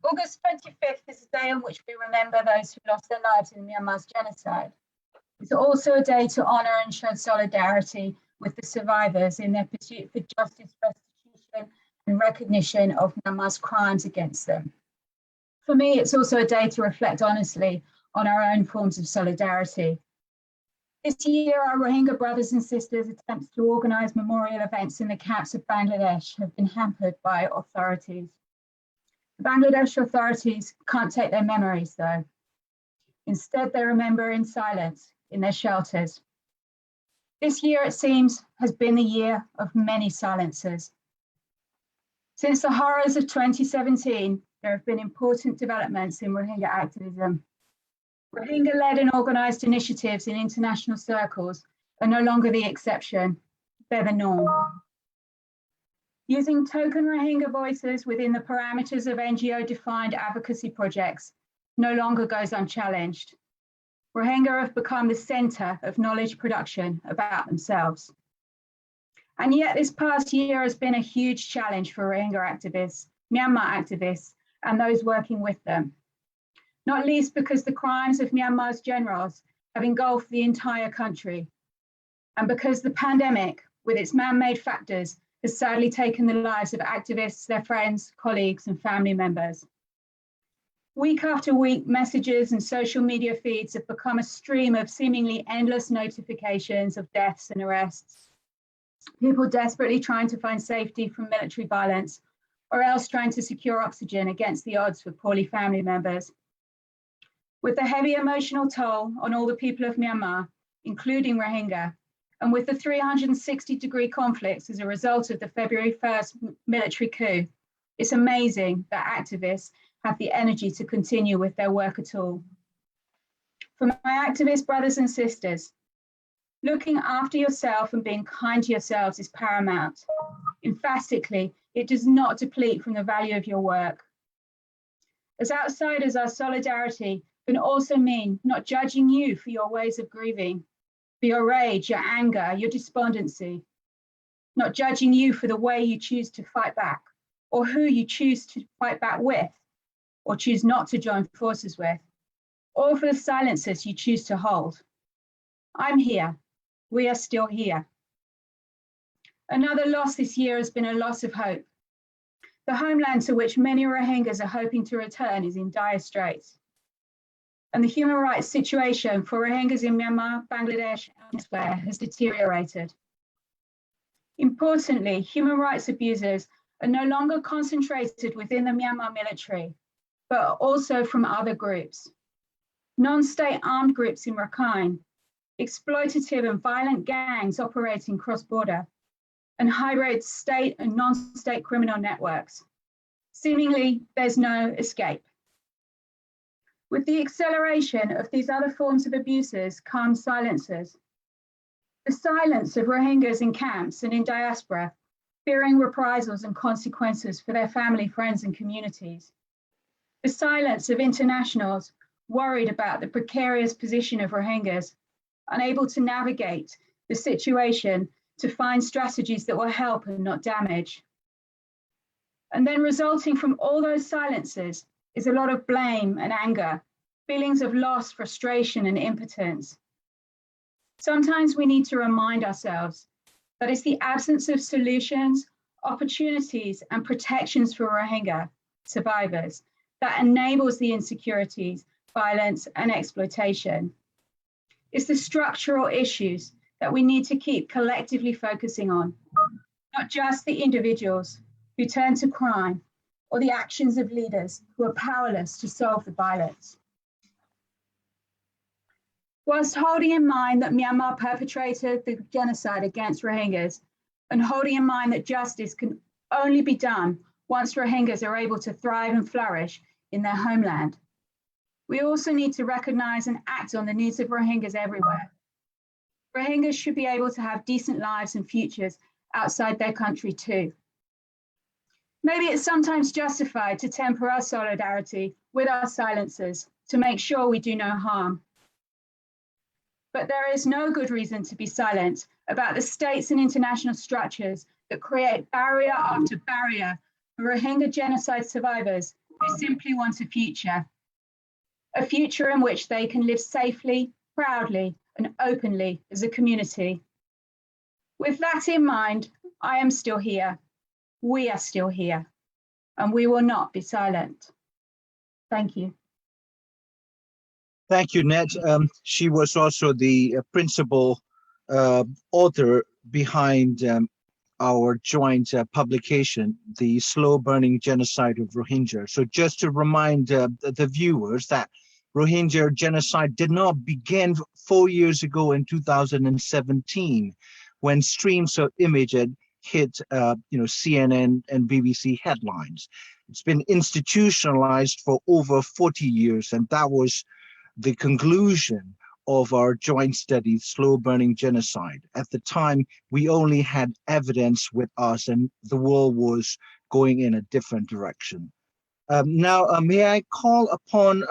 August 25th is a day on which we remember those who lost their lives in Myanmar's genocide. It's also a day to honour and show solidarity with the survivors in their pursuit for justice, restitution, and recognition of Myanmar's crimes against them. For me, it's also a day to reflect honestly on our own forms of solidarity. This year, our Rohingya brothers and sisters' attempts to organise memorial events in the camps of Bangladesh have been hampered by authorities. The Bangladesh authorities can't take their memories, though. Instead, they remember in silence in their shelters. This year, it seems, has been the year of many silences. Since the horrors of 2017, there have been important developments in Rohingya activism. Rohingya-led and organised initiatives in international circles are no longer the exception, they're the norm. Using token Rohingya voices within the parameters of NGO-defined advocacy projects no longer goes unchallenged. Rohingya have become the centre of knowledge production about themselves. And yet this past year has been a huge challenge for Rohingya activists, Myanmar activists, and those working with them. Not least because the crimes of Myanmar's generals have engulfed the entire country, and because the pandemic, with its man-made factors, has sadly taken the lives of activists, their friends, colleagues, and family members. Week after week, messages and social media feeds have become a stream of seemingly endless notifications of deaths and arrests. People desperately trying to find safety from military violence, or else trying to secure oxygen against the odds for poorly family members. With the heavy emotional toll on all the people of Myanmar, including Rohingya, And with the 360-degree conflicts as a result of the February 1st military coup, it's amazing that activists have the energy to continue with their work at all. For my activist brothers and sisters, looking after yourself and being kind to yourselves is paramount. Emphatically, it does not deplete from the value of your work. As outsiders, our solidarity can also mean not judging you for your ways of grieving, for your rage, your anger, your despondency, not judging you for the way you choose to fight back, or who you choose to fight back with, or choose not to join forces with, or for the silences you choose to hold. I'm here. We are still here. Another loss this year has been a loss of hope. The homeland to which many Rohingyas are hoping to return is in dire straits. And the human rights situation for Rohingyas in Myanmar, Bangladesh, and elsewhere has deteriorated. Importantly, human rights abusers are no longer concentrated within the Myanmar military, but also from other groups. Non-state armed groups in Rakhine, exploitative and violent gangs operating cross-border, and hybrid state and non-state criminal networks. Seemingly, there's no escape. With the acceleration of these other forms of abuses come silencers. The silence of Rohingyas in camps and in diaspora, fearing reprisals and consequences for their family, friends, and communities. The silence of internationals worried about the precarious position of Rohingyas, unable to navigate the situation to find strategies that will help and not damage. And then resulting from all those silences is a lot of blame and anger, feelings of loss, frustration, and impotence. Sometimes we need to remind ourselves that it's the absence of solutions, opportunities, and protections for Rohingya survivors that enables the insecurities, violence, and exploitation. It's the structural issues that we need to keep collectively focusing on, not just the individuals who turn to crime or the actions of leaders who are powerless to solve the violence. Whilst holding in mind that Myanmar perpetrated the genocide against Rohingyas, and holding in mind that justice can only be done once Rohingyas are able to thrive and flourish in their homeland, we also need to recognize and act on the needs of Rohingyas everywhere. Rohingyas should be able to have decent lives and futures outside their country too. Maybe it's sometimes justified to temper our solidarity with our silencers to make sure we do no harm. But there is no good reason to be silent about the states and international structures that create barrier after barrier for Rohingya genocide survivors who simply want a future in which they can live safely, proudly, and openly as a community. With that in mind, I am still here. We are still here, and we will not be silent. Thank you. Thank you, Ned. She was also the principal author behind our joint publication, The Slow Burning Genocide of Rohingya. So just to remind the viewers that Rohingya genocide did not begin 4 years ago in 2017, when streams of images hit CNN and BBC headlines. It's been institutionalized for over 40 years, and that was the conclusion of our joint study, Slow Burning Genocide. At the time, we only had evidence with us, and the world was going in a different direction. Now, may I call upon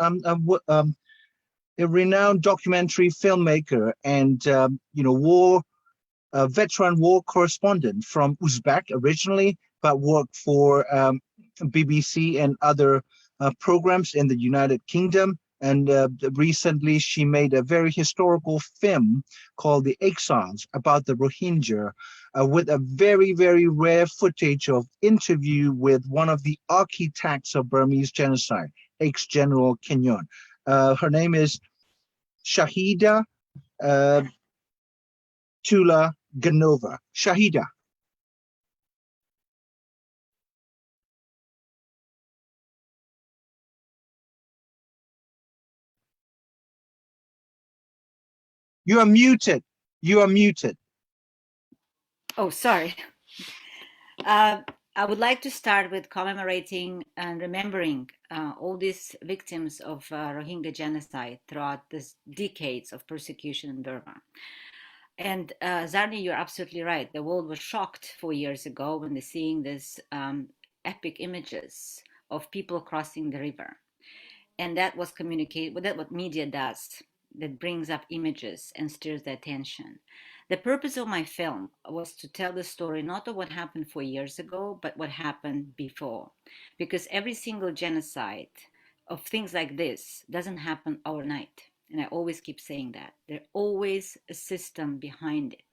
a renowned documentary filmmaker and veteran war correspondent from Uzbek originally, but worked for BBC and other programs in the United Kingdom. And recently she made a very historical film called The Exiles about the Rohingya, with a very, very rare footage of interview with one of the architects of Burmese genocide, ex-General Kenyon. Her name is Shahida Tula Ganova. Shahida. You are muted. You are muted. Oh, sorry. I would like to start with commemorating and remembering all these victims of Rohingya genocide throughout this decades of persecution in Burma. And Zarni, you're absolutely right. The world was shocked 4 years ago when they're seeing these epic images of people crossing the river. And that was communicated, that's what media does, that brings up images and stirs the attention. The purpose of my film was to tell the story not of what happened 4 years ago, but what happened before. Because every single genocide of things like this doesn't happen overnight. And I always keep saying that. There's always a system behind it.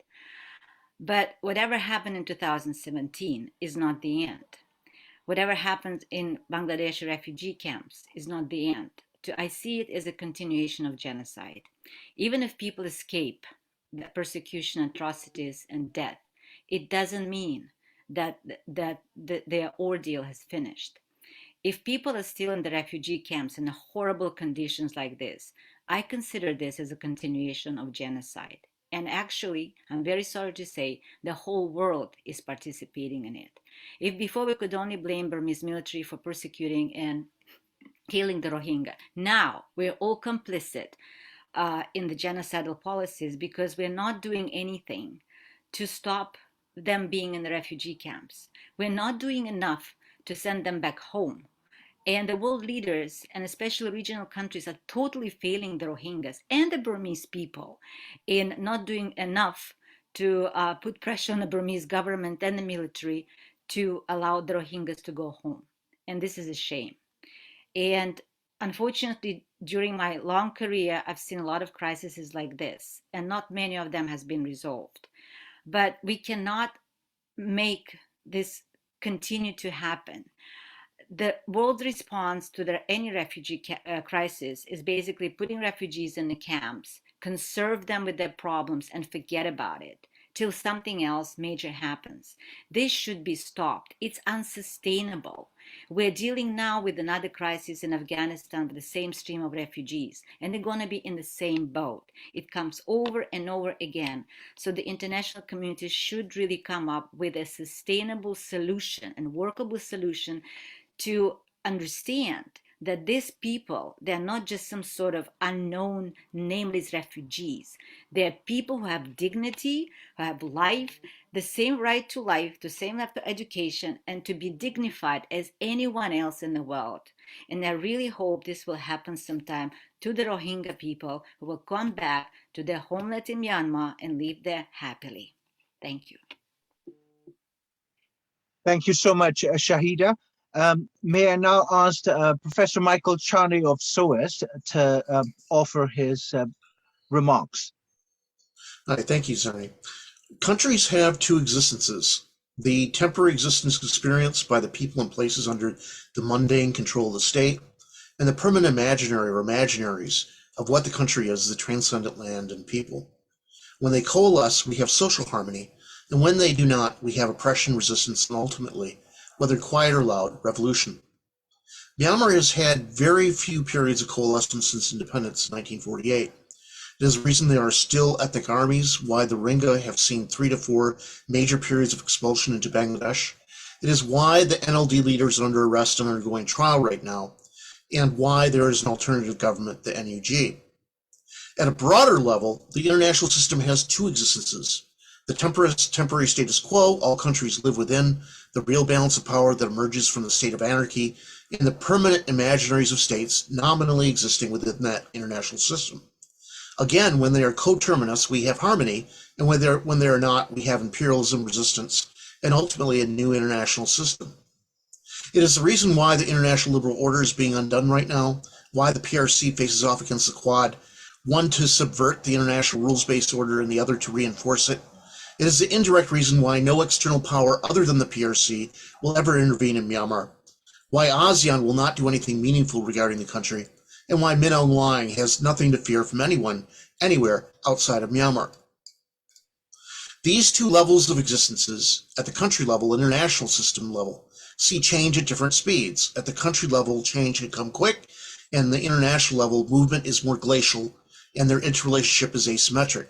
But whatever happened in 2017 is not the end. Whatever happens in Bangladesh refugee camps is not the end. I see it as a continuation of genocide. Even if people escape the persecution, atrocities, and death, it doesn't mean that their ordeal has finished. If people are still in the refugee camps in horrible conditions like this, I consider this as a continuation of genocide. And actually, I'm very sorry to say, the whole world is participating in it. If before we could only blame Burmese military for persecuting and killing the Rohingya, now we're all complicit in the genocidal policies because we're not doing anything to stop them being in the refugee camps. We're not doing enough to send them back home. And the world leaders, and especially regional countries, are totally failing the Rohingyas and the Burmese people in not doing enough to put pressure on the Burmese government and the military to allow the Rohingyas to go home. And this is a shame. And unfortunately, during my long career, I've seen a lot of crises like this, and not many of them has been resolved. But we cannot make this continue to happen. The world response to any refugee crisis is basically putting refugees in the camps, conserve them with their problems, and forget about it till something else major happens. This should be stopped. It's unsustainable. We're dealing now with another crisis in Afghanistan with the same stream of refugees, and they're going to be in the same boat. It comes over and over again. So the international community should really come up with a sustainable solution and workable solution to understand that these people, they're not just some sort of unknown, nameless refugees. They're people who have dignity, who have life, the same right to life, the same right to education, and to be dignified as anyone else in the world. And I really hope this will happen sometime to the Rohingya people who will come back to their homeland in Myanmar and live there happily. Thank you. Thank you so much, Shahida. May I now ask Professor Michael Charney of SOAS to offer his remarks. Hi, thank you, Zani. Countries have two existences: the temporary existence experienced by the people and places under the mundane control of the state, and the permanent imaginary or imaginaries of what the country is, the transcendent land and people. When they coalesce, we have social harmony, and when they do not, we have oppression, resistance, and ultimately, whether quiet or loud, revolution. Myanmar has had very few periods of coalescence since independence in 1948. It is the reason there are still ethnic armies, why the Rohingya have seen 3 to 4 major periods of expulsion into Bangladesh. It is why the NLD leaders are under arrest and undergoing trial right now, and why there is an alternative government, the NUG. At a broader level, the international system has two existences: the temporary status quo, all countries live within, the real balance of power that emerges from the state of anarchy, and the permanent imaginaries of states nominally existing within that international system. Again, when they are coterminous, we have harmony, and when they are not, we have imperialism, resistance, and ultimately a new international system. It is the reason why the international liberal order is being undone right now, why the PRC faces off against the Quad, one to subvert the international rules-based order and the other to reinforce it. It is the indirect reason why no external power other than the PRC will ever intervene in Myanmar, why ASEAN will not do anything meaningful regarding the country, and why Min Aung Hlaing has nothing to fear from anyone, anywhere outside of Myanmar. These two levels of existences, at the country level, international system level, see change at different speeds. At the country level, change can come quick, and the international level movement is more glacial, and their interrelationship is asymmetric.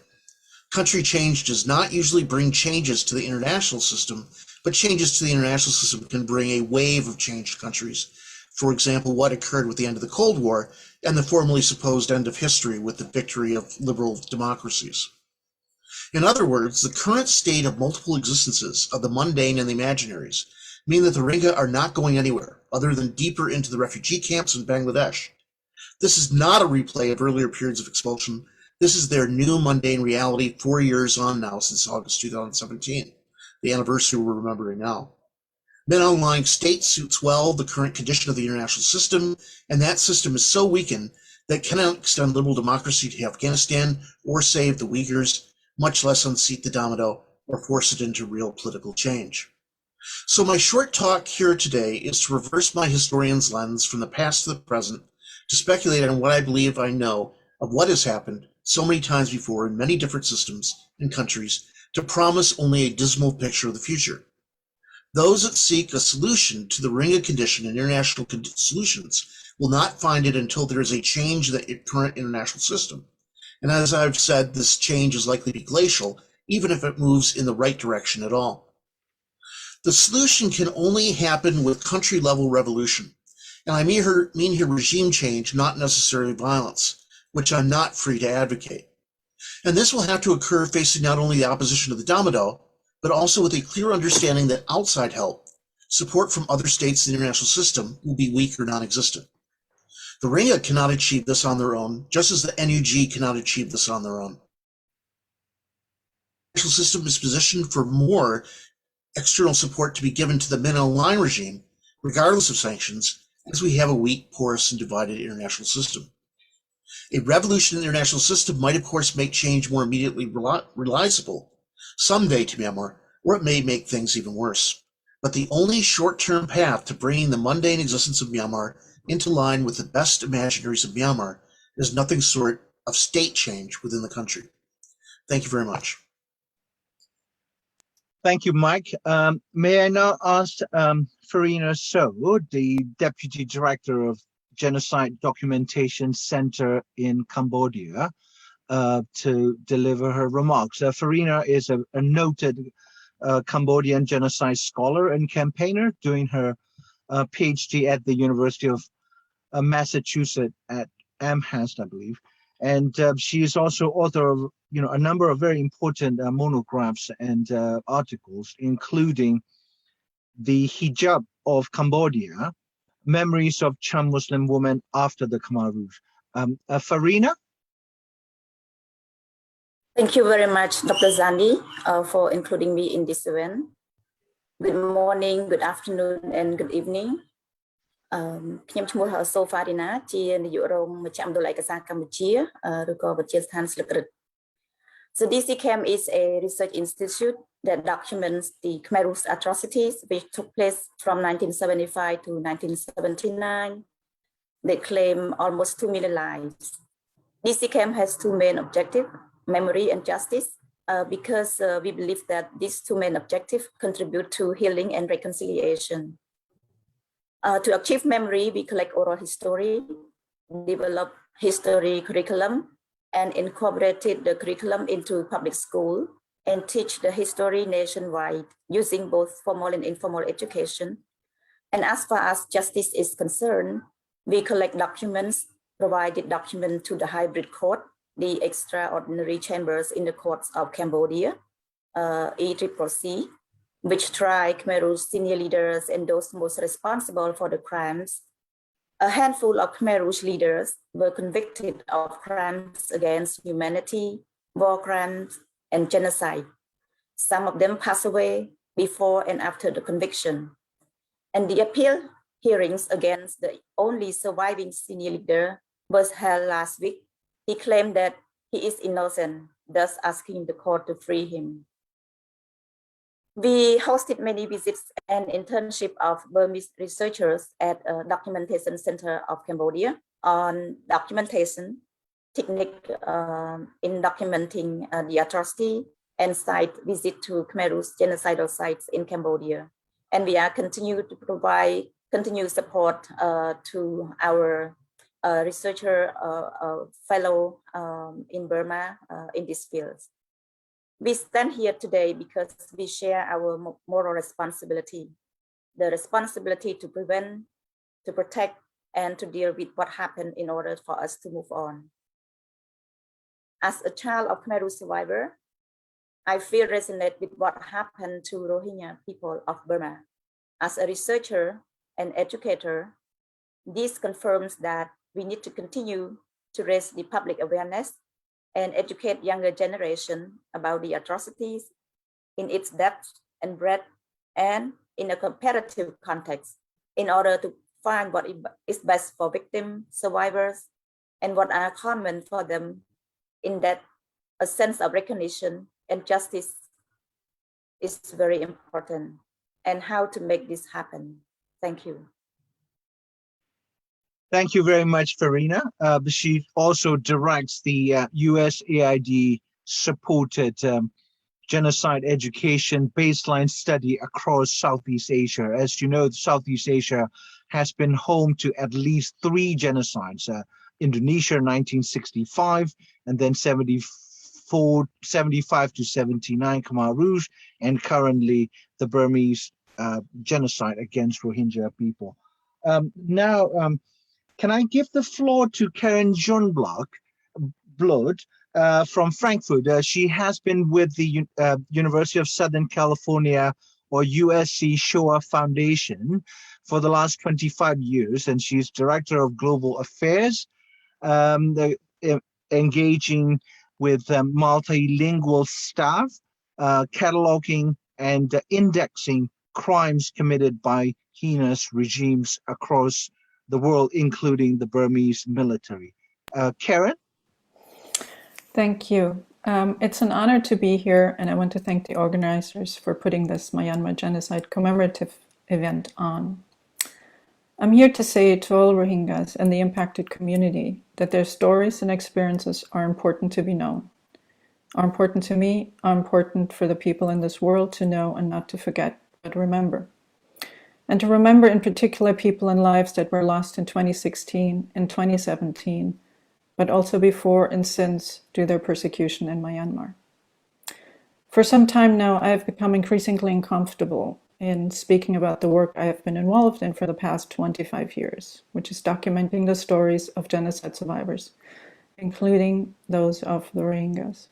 Country change does not usually bring changes to the international system, but changes to the international system can bring a wave of changed countries. For example, what occurred with the end of the Cold War and the formerly supposed end of history with the victory of liberal democracies. In other words, the current state of multiple existences of the mundane and the imaginaries mean that the Rohingya are not going anywhere other than deeper into the refugee camps in Bangladesh. This is not a replay of earlier periods of expulsion. This is their new mundane reality 4 years on now since August 2017, the anniversary we're remembering now. Men online state suits well the current condition of the international system, and that system is so weakened that it cannot extend liberal democracy to Afghanistan or save the Uyghurs, much less unseat the domino or force it into real political change. So my short talk here today is to reverse my historian's lens from the past to the present, to speculate on what I believe I know of what has happened so many times before in many different systems and countries, to promise only a dismal picture of the future. Those that seek a solution to the Rohingya condition and international solutions will not find it until there is a change in the current international system. And as I've said, this change is likely to be glacial, even if it moves in the right direction at all. The solution can only happen with country-level revolution. And I mean here regime change, not necessarily violence, which I'm not free to advocate. And this will have to occur facing not only the opposition of the domino, but also with a clear understanding that outside help, support from other states in the international system, will be weak or non-existent. The Rohingya cannot achieve this on their own, just as the NUG cannot achieve this on their own. The international system is positioned for more external support to be given to the men online regime, regardless of sanctions, as we have a weak, porous, and divided international system. A revolution in the international system might, of course, make change more immediately realizable someday to Myanmar, or it may make things even worse. But the only short-term path to bringing the mundane existence of Myanmar into line with the best imaginaries of Myanmar is nothing short of state change within the country. Thank you very much. Thank you, Mike. May I now ask Farina So, the Deputy Director of Genocide Documentation Center in Cambodia, to deliver her remarks. Farina is a noted Cambodian genocide scholar and campaigner doing her PhD at the University of Massachusetts at Amherst, I believe. And she is also author of a number of very important monographs and articles, including The Hijab of Cambodia, Memories of Cham Muslim Women After the Khmer Rouge. Farina? Thank you very much, Dr. Zandi, for including me in this event. Good morning, good afternoon, and good evening. ខ្ញុំឈ្មោះ Sofarina ជានាយករងមជ្ឈមណ្ឌលឯកសារកម្ពុជាឬក៏វិទ្យាស្ថានស្លឹករឹត So DCCAM is a research institute that documents the Khmer Rouge atrocities which took place from 1975 to 1979. They claim almost 2 million lives. DCCAM has two main objectives, memory and justice, because we believe that these two main objectives contribute to healing and reconciliation. To achieve memory, we collect oral history, develop history curriculum, and incorporated the curriculum into public school and teach the history nationwide using both formal and informal education. And as far as justice is concerned, we collect documents, provided documents to the hybrid court, the extraordinary chambers in the courts of Cambodia, ECCC, which try Khmer Rouge senior leaders and those most responsible for the crimes. A handful of Khmer Rouge leaders were convicted of crimes against humanity, war crimes, and genocide. Some of them passed away before and after the conviction. And the appeal hearings against the only surviving senior leader was held last week. He claimed that he is innocent, thus asking the court to free him. We hosted many visits and internship of Burmese researchers at a documentation center of Cambodia on documentation, technique in documenting the atrocity, and site visit to Khmer Rouge genocidal sites in Cambodia. And we are continue to provide continued support to our researcher fellow in Burma in these fields. We stand here today because we share our moral responsibility, the responsibility to prevent, to protect, and to deal with what happened in order for us to move on. As a child of Khmer Rouge survivor, I feel resonate with what happened to Rohingya people of Burma. As a researcher and educator, this confirms that we need to continue to raise the public awareness and educate younger generation about the atrocities in its depth and breadth and in a comparative context in order to find what is best for victims, survivors, and what are common for them, in that a sense of recognition and justice is very important, and how to make this happen. Thank you. Thank you very much, Farina. She also directs the USAID supported genocide education baseline study across Southeast Asia. As you know, Southeast Asia has been home to at least 3 genocides, Indonesia 1965, and then 75 to 79 Khmer Rouge, and currently the Burmese genocide against Rohingya people. Can I give the floor to Karen Johnblood from Frankfurt? She has been with the University of Southern California, or USC Shoah Foundation, for the last 25 years, and she's Director of Global Affairs, engaging with multilingual staff, cataloging and indexing crimes committed by heinous regimes across the world, including the Burmese military. Karen? Thank you. It's an honor to be here, and I want to thank the organizers for putting this Myanmar Genocide commemorative event on. I'm here to say to all Rohingyas and the impacted community that their stories and experiences are important to be known, are important to me, are important for the people in this world to know and not to forget, but remember. And to remember in particular people and lives that were lost in 2016 and 2017, but also before and since due to their persecution in Myanmar. For some time now, I have become increasingly uncomfortable in speaking about the work I have been involved in for the past 25 years, which is documenting the stories of genocide survivors, including those of the Rohingyas.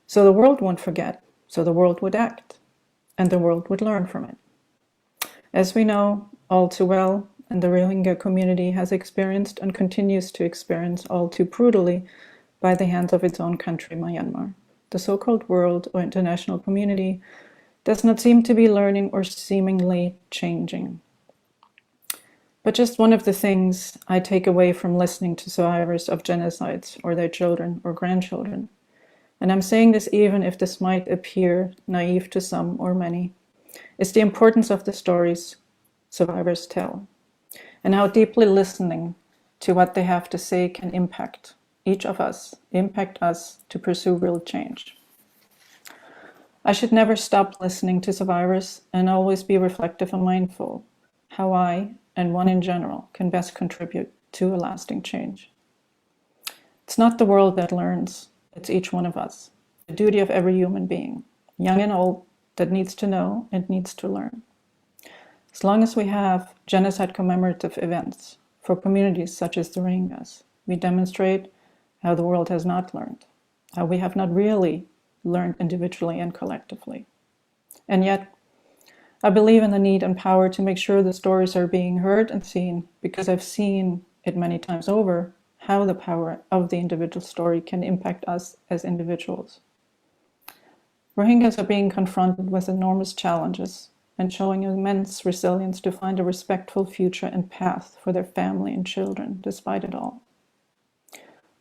So the world won't forget, so the world would act, and the world would learn from it. As we know all too well, and the Rohingya community has experienced and continues to experience all too brutally by the hands of its own country, Myanmar. The so-called world or international community does not seem to be learning or seemingly changing. But just one of the things I take away from listening to survivors of genocides or their children or grandchildren, and I'm saying this even if this might appear naive to some or many, is the importance of the stories survivors tell, and how deeply listening to what they have to say can impact each of us, impact us to pursue real change. I should never stop listening to survivors and always be reflective and mindful how I, and one in general, can best contribute to a lasting change. It's not the world that learns, it's each one of us, the duty of every human being, young and old, that needs to know and needs to learn. As long as we have genocide commemorative events for communities such as the Rohingyas, we demonstrate how the world has not learned, how we have not really learned individually and collectively. And yet, I believe in the need and power to make sure the stories are being heard and seen, because I've seen it many times over, how the power of the individual story can impact us as individuals. Rohingyas are being confronted with enormous challenges and showing immense resilience to find a respectful future and path for their family and children, despite it all.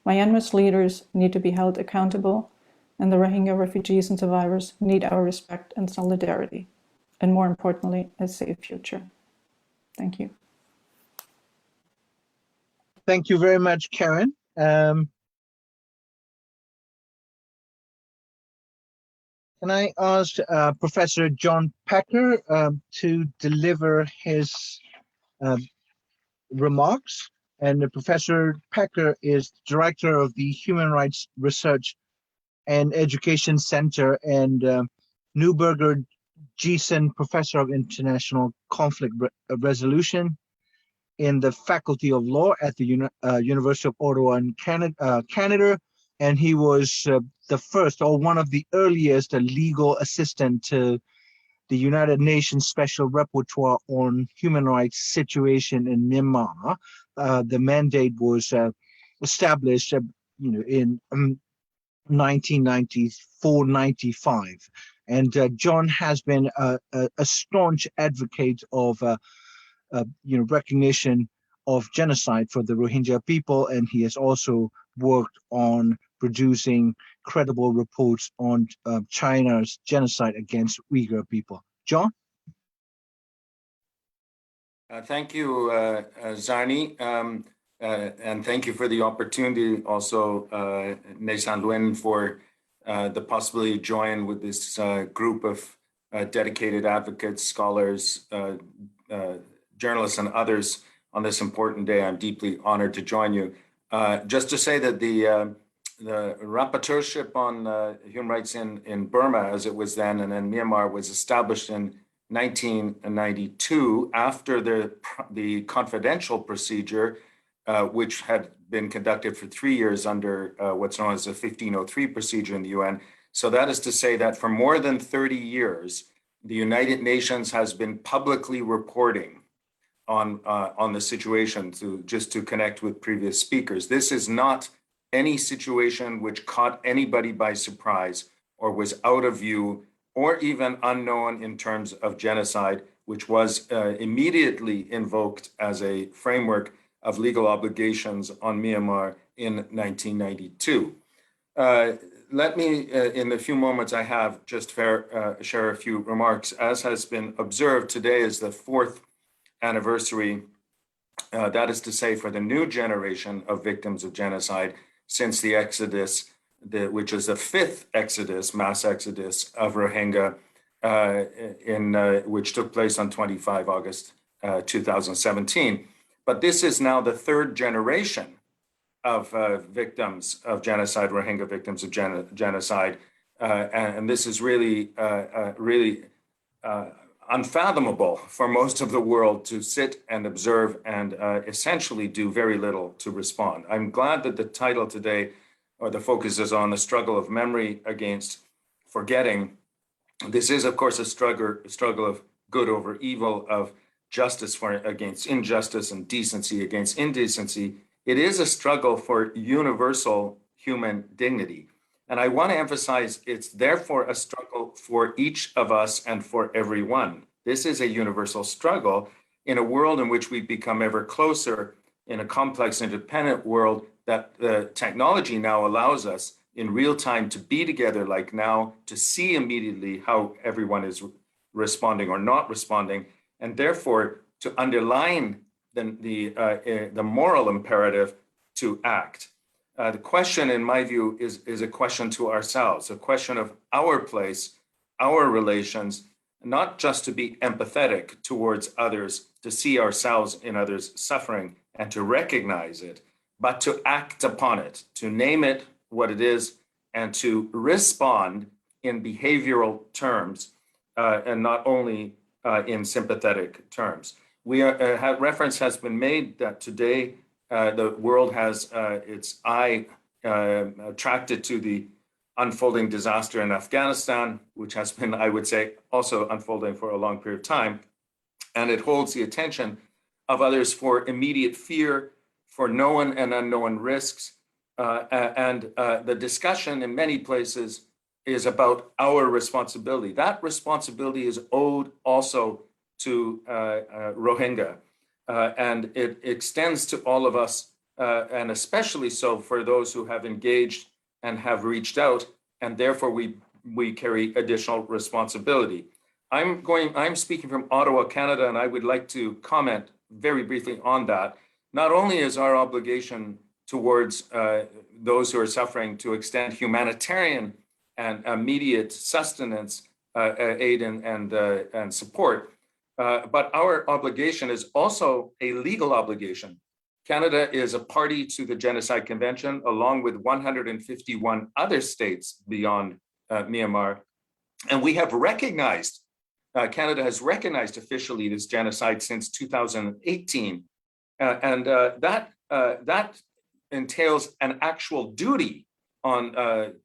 Myanmar's leaders need to be held accountable, and the Rohingya refugees and survivors need our respect and solidarity, and more importantly, a safe future. Thank you. Thank you very much, Karen. Can I ask Professor John Packer to deliver his remarks? And Professor Packer is Director of the Human Rights Research and Education Center, and Neuberger Giesen Professor of International Conflict Resolution in the Faculty of Law at the University of Ottawa in Canada. And he was the first, or one of the earliest, legal assistant to the United Nations Special Rapporteur on Human Rights Situation in Myanmar. The mandate was established, in 1994-95, and John has been a staunch advocate of recognition of genocide for the Rohingya people, and he has also worked on producing credible reports on China's genocide against Uyghur people. John? Thank you, Zarni, and thank you for the opportunity also, Nesan Nguyen, for the possibility to join with this group of dedicated advocates, scholars, journalists, and others on this important day. I'm deeply honored to join you. Just to say that the rapporteurship on human rights in Burma, as it was then, and then Myanmar, was established in 1992 after the confidential procedure, which had been conducted for 3 years under what's known as the 1503 procedure in the UN. So that is to say that for more than 30 years, the United Nations has been publicly reporting on the situation, to connect with previous speakers. This is not any situation which caught anybody by surprise or was out of view or even unknown in terms of genocide, which was immediately invoked as a framework of legal obligations on Myanmar in 1992. Let me, in the few moments I have, just share a few remarks. As has been observed, today is the 4th anniversary, that is to say, for the new generation of victims of genocide since the Exodus, which is the 5th exodus, mass exodus of Rohingya, which took place on 25 August 2017. But this is now the 3rd generation of victims of genocide, Rohingya victims of genocide. And this is really unfathomable for most of the world to sit and observe and essentially do very little to respond. I'm glad that the title today, or the focus, is on the struggle of memory against forgetting. This is, of course, a struggle of good over evil, of justice against injustice, and decency against indecency. It is a struggle for universal human dignity. And I want to emphasize it's therefore a struggle for each of us and for everyone. This is a universal struggle in a world in which we become ever closer, in a complex, independent world that the technology now allows us in real time to be together, like now, to see immediately how everyone is responding or not responding, and therefore to underline the moral imperative to act. The question, in my view, is a question to ourselves, a question of our place, our relations, not just to be empathetic towards others, to see ourselves in others' suffering and to recognize it, but to act upon it, to name it what it is, and to respond in behavioral terms, and not only in sympathetic terms. Reference has been made that today the world has its eye attracted to the unfolding disaster in Afghanistan, which has been, I would say, also unfolding for a long period of time. And it holds the attention of others for immediate fear, for known and unknown risks. And the discussion in many places is about our responsibility. That responsibility is owed also to Rohingya. And it extends to all of us, and especially so for those who have engaged and have reached out, and therefore we carry additional responsibility. I'm speaking from Ottawa, Canada, and I would like to comment very briefly on that. Not only is our obligation towards those who are suffering to extend humanitarian and immediate sustenance, aid and support, but our obligation is also a legal obligation Canada is a party to the Genocide Convention, along with 151 other states beyond Myanmar. And we have recognized, Canada has recognized officially this genocide since 2018. That entails an actual duty on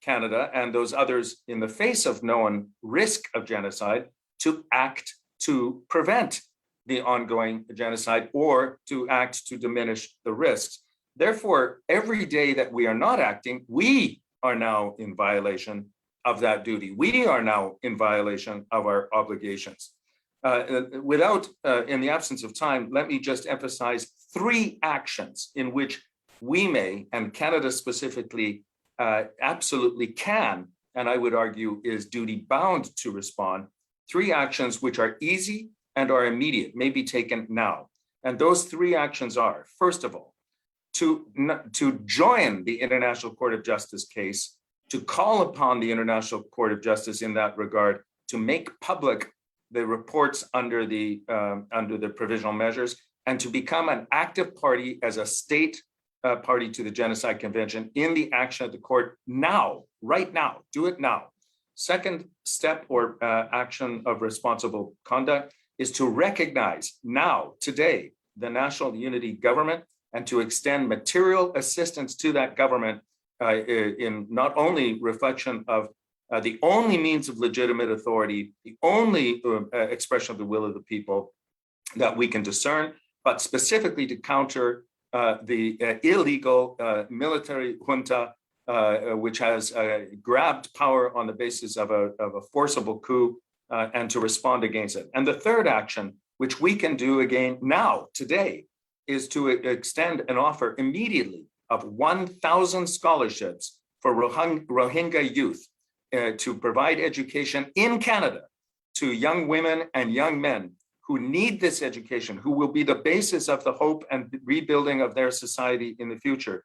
Canada and those others in the face of known risk of genocide to act to prevent the ongoing genocide or to act to diminish the risks. Therefore, every day that we are not acting, we are now in violation of that duty. We are now in violation of our obligations. In the absence of time, let me just emphasize 3 actions in which we may, and Canada specifically, absolutely can, and I would argue is duty bound to respond. 3 actions which are easy and are immediate, may be taken now. And those 3 actions are, first of all, to join the International Court of Justice case, to call upon the International Court of Justice in that regard to make public the reports under the provisional measures, and to become an active party as a state party to the Genocide Convention in the action of the court now, right now, do it now. Second step or action of responsible conduct is to recognize now, today, the National Unity Government and to extend material assistance to that government in not only reflection of the only means of legitimate authority, the only expression of the will of the people that we can discern, but specifically to counter the illegal military junta, which has grabbed power on the basis of a forcible coup, and to respond against it. And the third action, which we can do again now, today, is to extend an offer immediately of 1,000 scholarships for Rohingya youth to provide education in Canada to young women and young men who need this education, who will be the basis of the hope and rebuilding of their society in the future.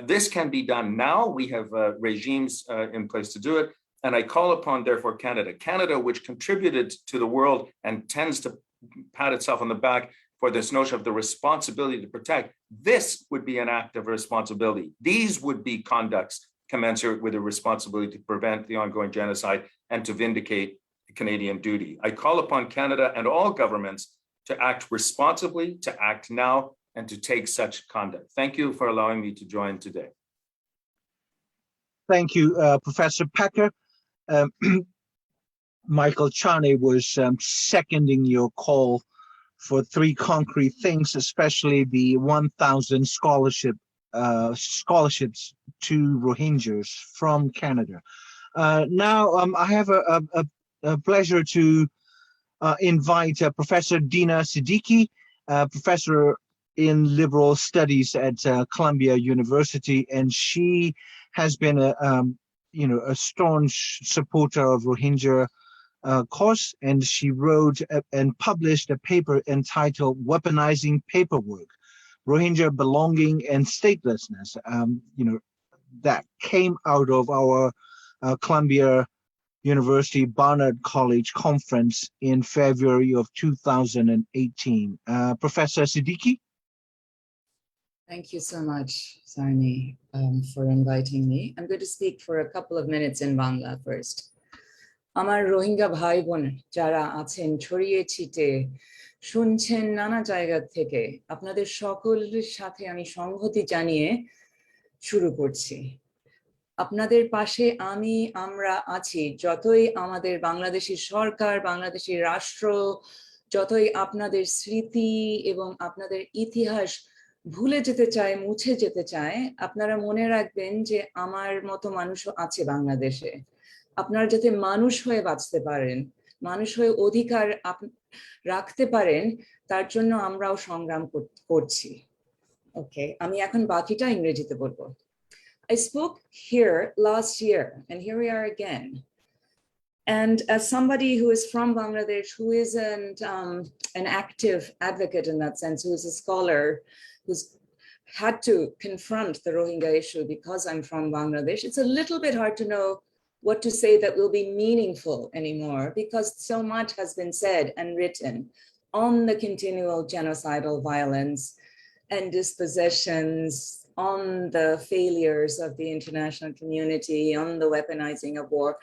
This can be done now. We have regimes in place to do it. And I call upon, therefore, Canada, which contributed to the world and tends to pat itself on the back for this notion of the responsibility to protect. This would be an act of responsibility. These would be conducts commensurate with the responsibility to prevent the ongoing genocide and to vindicate Canadian duty. I call upon Canada and all governments to act responsibly, to act now, and to take such conduct. Thank you for allowing me to join today. Thank you, Professor Pecker. Michael Chane was seconding your call for 3 concrete things, especially the 1,000 scholarships to Rohingyas from Canada. Now, I have a pleasure to invite Professor Dina Siddiqui, professor in liberal studies at Columbia University, and she has been a staunch supporter of Rohingya cause, and she wrote and published a paper entitled "Weaponizing Paperwork: Rohingya Belonging and Statelessness." That came out of our Columbia University Barnard College conference in February of 2018. Professor Siddiqui? Thank you so much, Sarni, for inviting me. I'm going to speak for a couple of minutes in Bangla first. আমার রোহিঙ্গা ভাই বোন যারা আছেন ছড়িয়ে ছিটে শুনছেন নানা জায়গা থেকে, আপনাদের সকলের সাথে আমি সংহতি জানিয়ে শুরু করছি। আপনাদের পাশে আমরা আছি, যতই আমাদের বাংলাদেশী সরকার, বাংলাদেশী রাষ্ট্র, যতই আপনাদের স্মৃতি এবং আপনাদের ইতিহাস ভুলে যেতে চায়, মুছে যেতে চায়, আপনারা মনে রাখবেন যে আমার মতো মানুষও আছে বাংলাদেশে। আপনারা যাতে মানুষ হয়ে বাঁচতে পারেন, মানুষ হয়ে অধিকার রাখতে পারেন, তার জন্য আমরাও সংগ্রাম করছি। ওকে, আমি এখন বাকিটা ইংরেজিতে বলবো। I spoke here last year, and here we are again. And as somebody who is from Bangladesh, who isn't an active advocate in that sense, who is a scholar, who's had to confront the Rohingya issue because I'm from Bangladesh, it's a little bit hard to know what to say that will be meaningful anymore, because so much has been said and written on the continual genocidal violence and dispossessions, on the failures of the international community, on the weaponizing of war.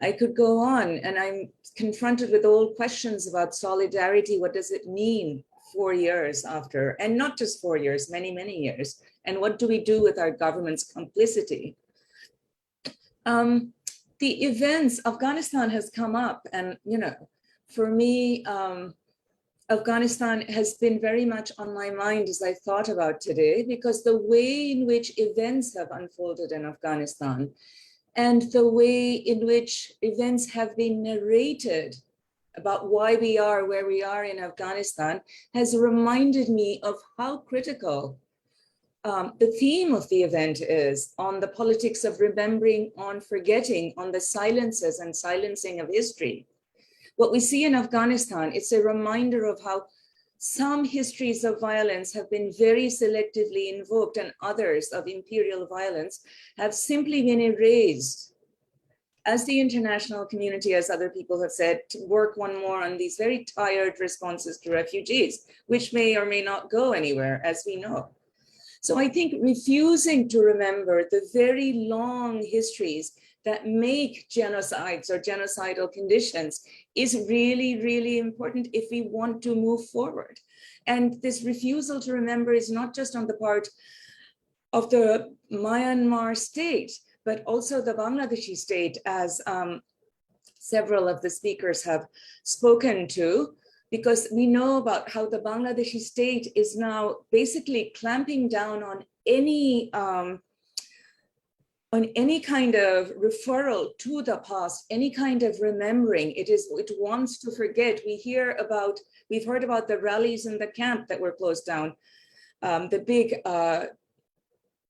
I could go on, and I'm confronted with all questions about solidarity. What does it mean 4 years after? And not just 4 years, many, many years. And what do we do with our government's complicity? The events, Afghanistan has come up, and for me, Afghanistan has been very much on my mind as I thought about today, because the way in which events have unfolded in Afghanistan and the way in which events have been narrated about why we are where we are in Afghanistan has reminded me of how critical the theme of the event is on the politics of remembering, on forgetting, on the silences and silencing of history. What we see in Afghanistan, it's a reminder of how some histories of violence have been very selectively invoked, and others of imperial violence have simply been erased. As the international community, as other people have said, to work one more on these very tired responses to refugees, which may or may not go anywhere, as we know. So I think refusing to remember the very long histories that make genocides or genocidal conditions is really, really important if we want to move forward. And this refusal to remember is not just on the part of the Myanmar state, but also the Bangladeshi state, as several of the speakers have spoken to, because we know about how the Bangladeshi state is now basically clamping down on any kind of referral to the past, any kind of remembering. It wants to forget. We've heard about the rallies in the camp that were closed down, the big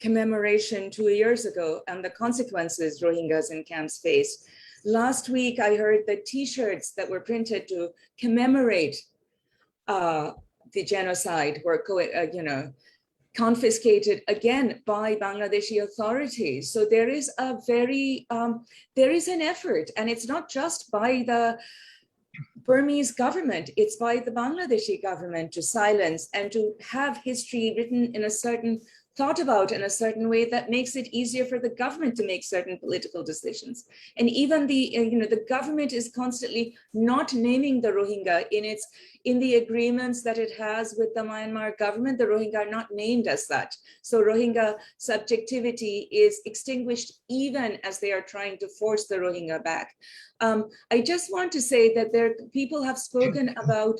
commemoration 2 years ago, and the consequences Rohingyas in camps faced. Last week, I heard the T-shirts that were printed to commemorate the genocide were confiscated again by Bangladeshi authorities. So there is an effort, and it's not just by the Burmese government, it's by the Bangladeshi government to silence and to have history written in a certain, thought about in a certain way that makes it easier for the government to make certain political decisions. And even the government is constantly not naming the Rohingya in the agreements that it has with the Myanmar government. The Rohingya are not named as such. So Rohingya subjectivity is extinguished even as they are trying to force the Rohingya back. I just want to say that people have spoken about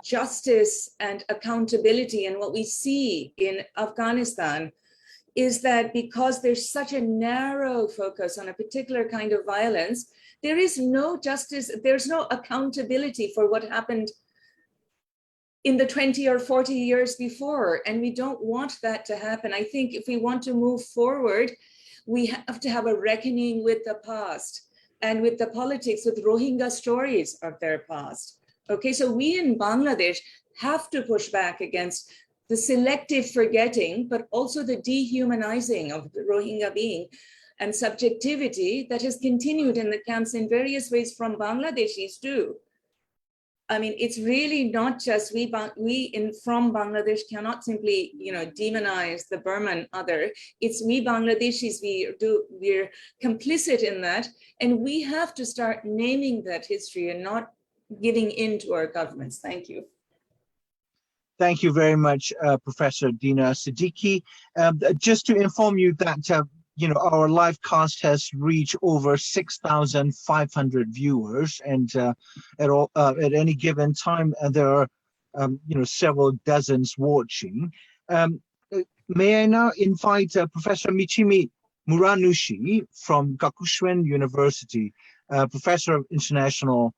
justice and accountability, and what we see in Afghanistan is that because there's such a narrow focus on a particular kind of violence, there is no justice, there's no accountability for what happened in the 20 or 40 years before, and we don't want that to happen. I think if we want to move forward, we have to have a reckoning with the past and with the politics, with Rohingya stories of their past. Okay, so we in Bangladesh have to push back against the selective forgetting, but also the dehumanizing of the Rohingya being and subjectivity that has continued in the camps in various ways from Bangladeshis too. I mean, it's really not just from Bangladesh cannot simply, demonize the Burman other. It's we Bangladeshis, we're complicit in that, and we have to start naming that history and not giving in to our governments. Thank you. Thank you very much, Professor Dina Siddiqui. Just to inform you that our live cast has reached over 6,500 viewers, and at any given time there are several dozens watching. May I now invite Professor Michimi Muranushi from Gakushuen University, Professor of International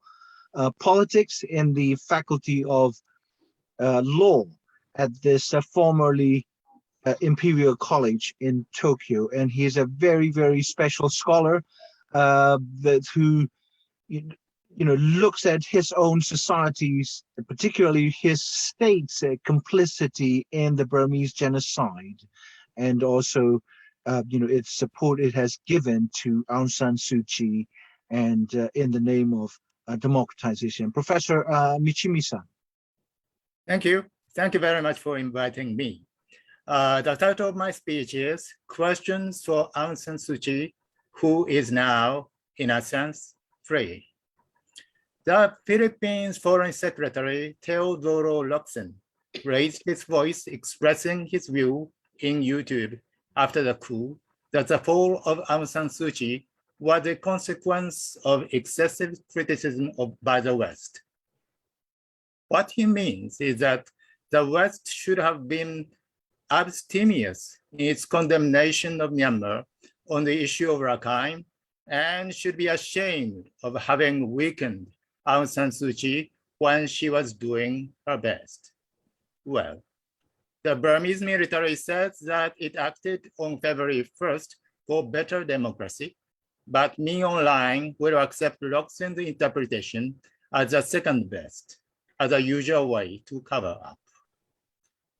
Politics in the Faculty of Law at this formerly Imperial College in Tokyo, and he is a very, very special scholar who looks at his own societies, particularly his state's complicity in the Burmese genocide, and also its support it has given to Aung San Suu Kyi, and in the name of democratization. Professor Michimi-san. Thank you. Thank you very much for inviting me. The title of my speech is Questions for Aung San Suu Kyi, who is now, in a sense, free. The Philippines Foreign Secretary Teodoro Locsin raised his voice expressing his view in YouTube after the coup that the fall of Aung San Suu Kyi was a consequence of excessive criticism by the West. What he means is that the West should have been abstemious in its condemnation of Myanmar on the issue of Rakhine and should be ashamed of having weakened Aung San Suu Kyi when she was doing her best. Well, the Burmese military says that it acted on February 1st for better democracy, but Me Online will accept Locsin's interpretation as the second best, as a usual way to cover up.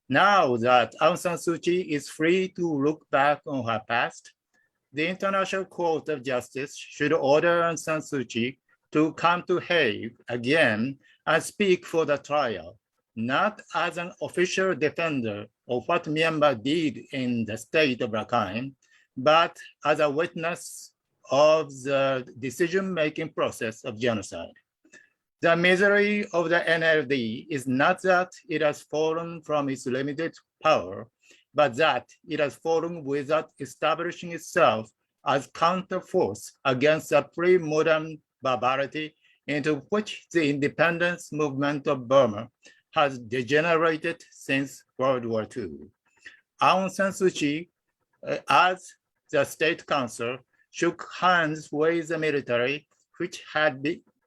Now that Aung San Suu Kyi is free to look back on her past, the International Court of Justice should order Aung San Suu Kyi to come to Hague again and speak for the trial, not as an official defender of what Myanmar did in the state of Rakhine, but as a witness of the decision-making process of genocide. The misery of the NLD is not that it has fallen from its limited power, but that it has fallen without establishing itself as counterforce against the pre-modern barbarity into which the independence movement of Burma has degenerated since World War II. Aung San Suu Kyi, as the State Council, shook hands with the military, which had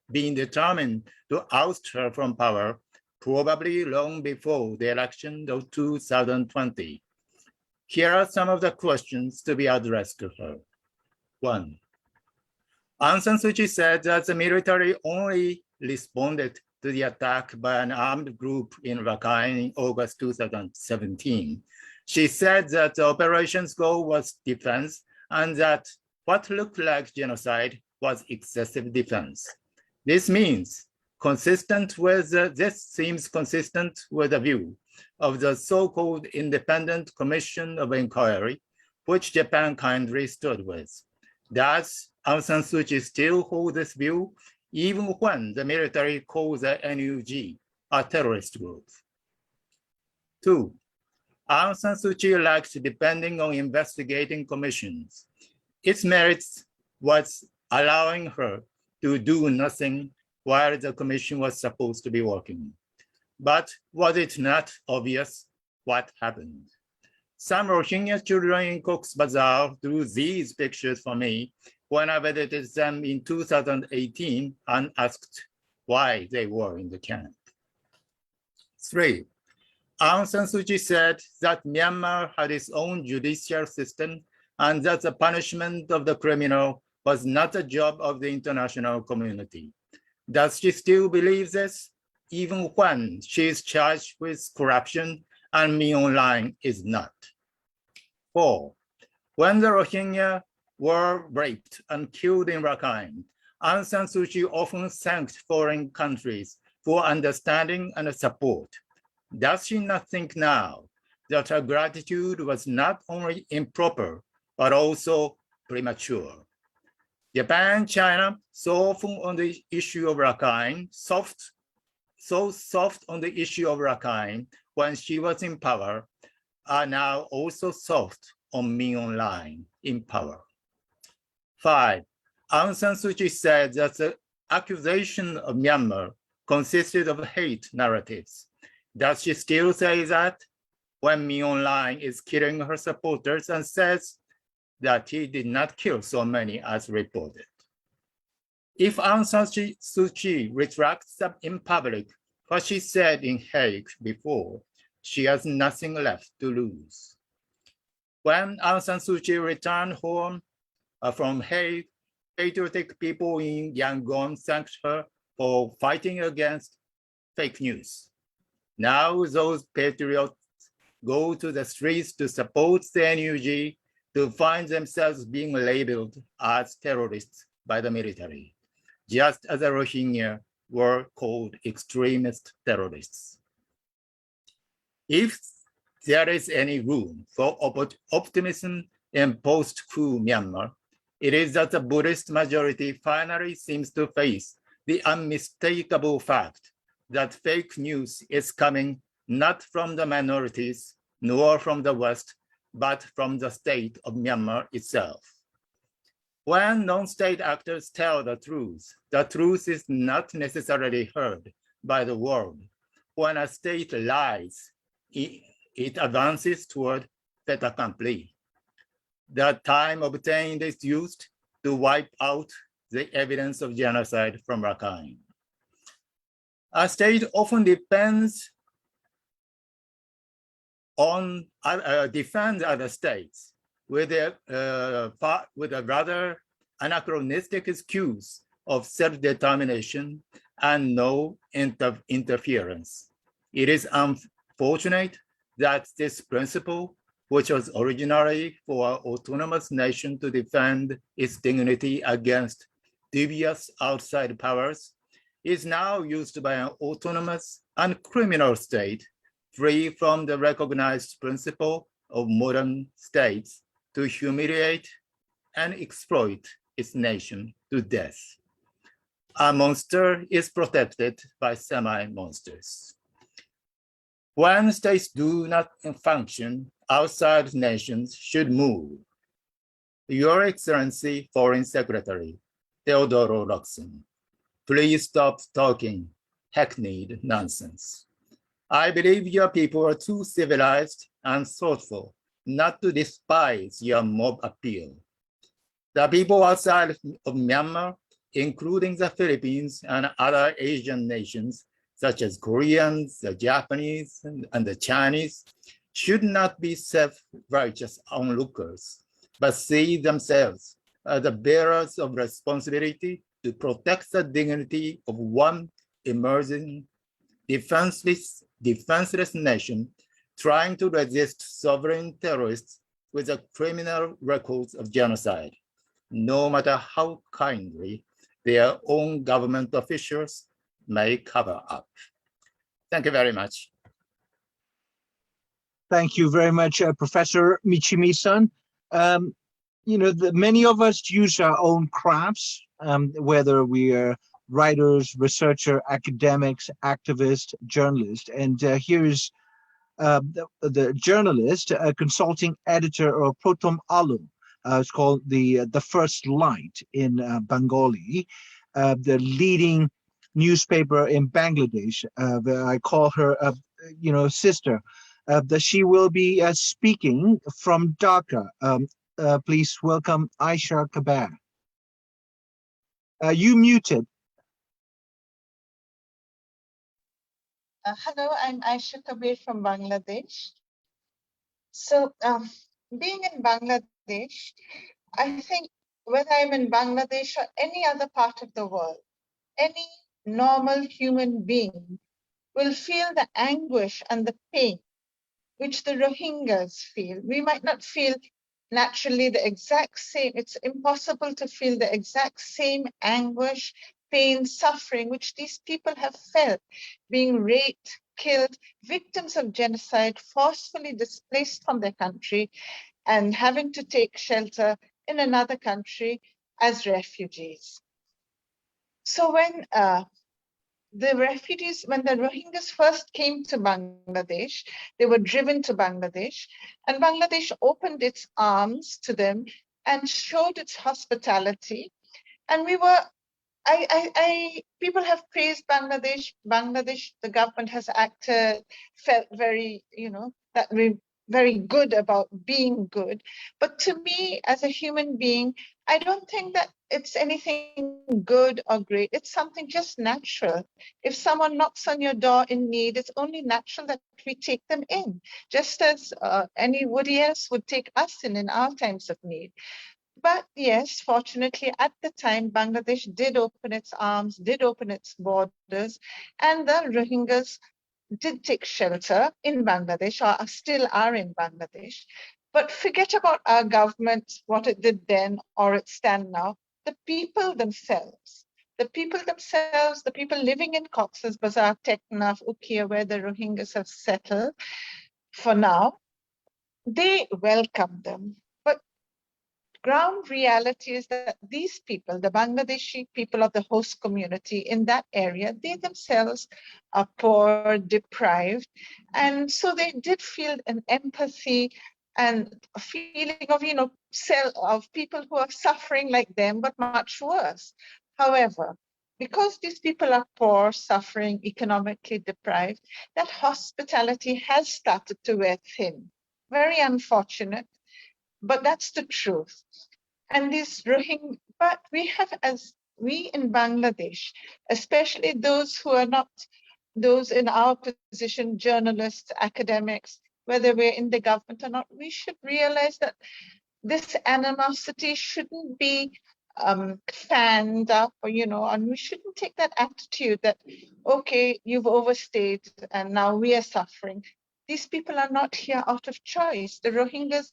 been determined to oust her from power, probably long before the election of 2020. Here are some of the questions to be addressed to her. 1. Aung San Suu Kyi said that the military only responded to the attack by an armed group in Rakhine in August 2017. She said that the operation's goal was defense and that what looked like genocide was excessive defense. This seems consistent with the view of the so-called Independent Commission of Inquiry, which Japan kindly stood with. Does Aung San Suu Kyi still hold this view, even when the military calls the NUG a terrorist group? 2. Aung San Suu Kyi likes depending on investigating commissions. Its merits was allowing her to do nothing while the commission was supposed to be working. But was it not obvious what happened? Some Rohingya children in Cox's Bazar drew these pictures for me when I visited them in 2018 and asked why they were in the camp. 3. Aung San Suu Kyi said that Myanmar had its own judicial system and that the punishment of the criminal was not a job of the international community. Does she still believe this, even when she is charged with corruption and Me Online is not? 4. When the Rohingya were raped and killed in Rakhine, Aung San Suu Kyi often thanked foreign countries for understanding and support. Does she not think now that her gratitude was not only improper, but also premature? Japan and China, so often on the issue of Rakhine, so soft on the issue of Rakhine when she was in power, are now also soft on Me Online in power. 5. Aung San Suu Kyi said that the accusation of Myanmar consisted of hate narratives. Does she still say that when Me Online is killing her supporters and says that he did not kill so many as reported? If Aung San Suu Kyi retracts in public what she said in Hague before, she has nothing left to lose. When Aung San Suu Kyi returned home from Hague, patriotic people in Yangon thanked her for fighting against fake news. Now those patriots go to the streets to support the NUG to find themselves being labeled as terrorists by the military, just as the Rohingya were called extremist terrorists. If there is any room for optimism in post-coup Myanmar, it is that the Buddhist majority finally seems to face the unmistakable fact that fake news is coming not from the minorities nor from the West, but from the state of Myanmar itself. When non-state actors tell the truth is not necessarily heard by the world. When a state lies, it advances toward fait accompli. The time obtained is used to wipe out the evidence of genocide from Rakhine. A state often depends on defend other states with a rather anachronistic excuse of self-determination and no interference. It is unfortunate that this principle, which was originally for an autonomous nation to defend its dignity against dubious outside powers, is now used by an autonomous and criminal state free from the recognized principle of modern states to humiliate and exploit its nation to death. A monster is protected by semi-monsters. When states do not function, outside nations should move. Your Excellency, Foreign Secretary Theodore Roxon, please stop talking hackneyed nonsense. I believe your people are too civilized and thoughtful not to despise your mob appeal. The people outside of Myanmar, including the Philippines and other Asian nations, such as Koreans, the Japanese, and the Chinese, should not be self-righteous onlookers, but see themselves as the bearers of responsibility to protect the dignity of one emerging defenseless nation trying to resist sovereign terrorists with a criminal records of genocide, no matter how kindly their own government officials may cover up. Thank you very much. Thank you very much, Professor Michimi-san. You know, many of us use our own crafts, whether we are writers, researcher, academics, activists, journalists. And here's the journalist, a consulting editor of Protom Alum. It's called the First Light in Bengali, the leading newspaper in Bangladesh. I call her, sister. That she will be speaking from Dhaka. Please welcome Aisha Kabar. You muted. Hello, I'm Aisha Kabir from Bangladesh. So being in Bangladesh, I think whether I'm in Bangladesh or any other part of the world, any normal human being will feel the anguish and the pain which the Rohingyas feel. We might not feel naturally the exact same. It's impossible to feel the exact same anguish, pain, suffering, which these people have felt, being raped, killed, victims of genocide, forcefully displaced from their country, and having to take shelter in another country as refugees. So when the refugees, when the Rohingyas first came to Bangladesh, they were driven to Bangladesh, and Bangladesh opened its arms to them and showed its hospitality. And we were, people have praised Bangladesh. Bangladesh, the government has acted, felt very, that we're very good about being good. But to me, as a human being, I don't think that it's anything good or great. It's something just natural. If someone knocks on your door in need, it's only natural that we take them in, just as anybody else would take us in our times of need. But yes, fortunately, at the time, Bangladesh did open its arms, did open its borders, and the Rohingyas did take shelter in Bangladesh, or still are in Bangladesh. But forget about our government, what it did then or it stand now. The people themselves, the people themselves, the people living in Cox's Bazar, Teknaf, Ukia, where the Rohingyas have settled for now, they welcome them. But ground reality is that these people, the Bangladeshi people of the host community in that area, they themselves are poor, deprived. And so they did feel an empathy and a feeling of, of people who are suffering like them, but much worse. However, because these people are poor, suffering, economically deprived, that hospitality has started to wear thin. Very unfortunate, but that's the truth. And these Rohingya, but we have, as we in Bangladesh, especially those who are not those in our position, journalists, academics, whether we're in the government or not, we should realize that this animosity shouldn't be fanned up, or, and we shouldn't take that attitude that, okay, you've overstayed and now we are suffering. These people are not here out of choice. The Rohingyas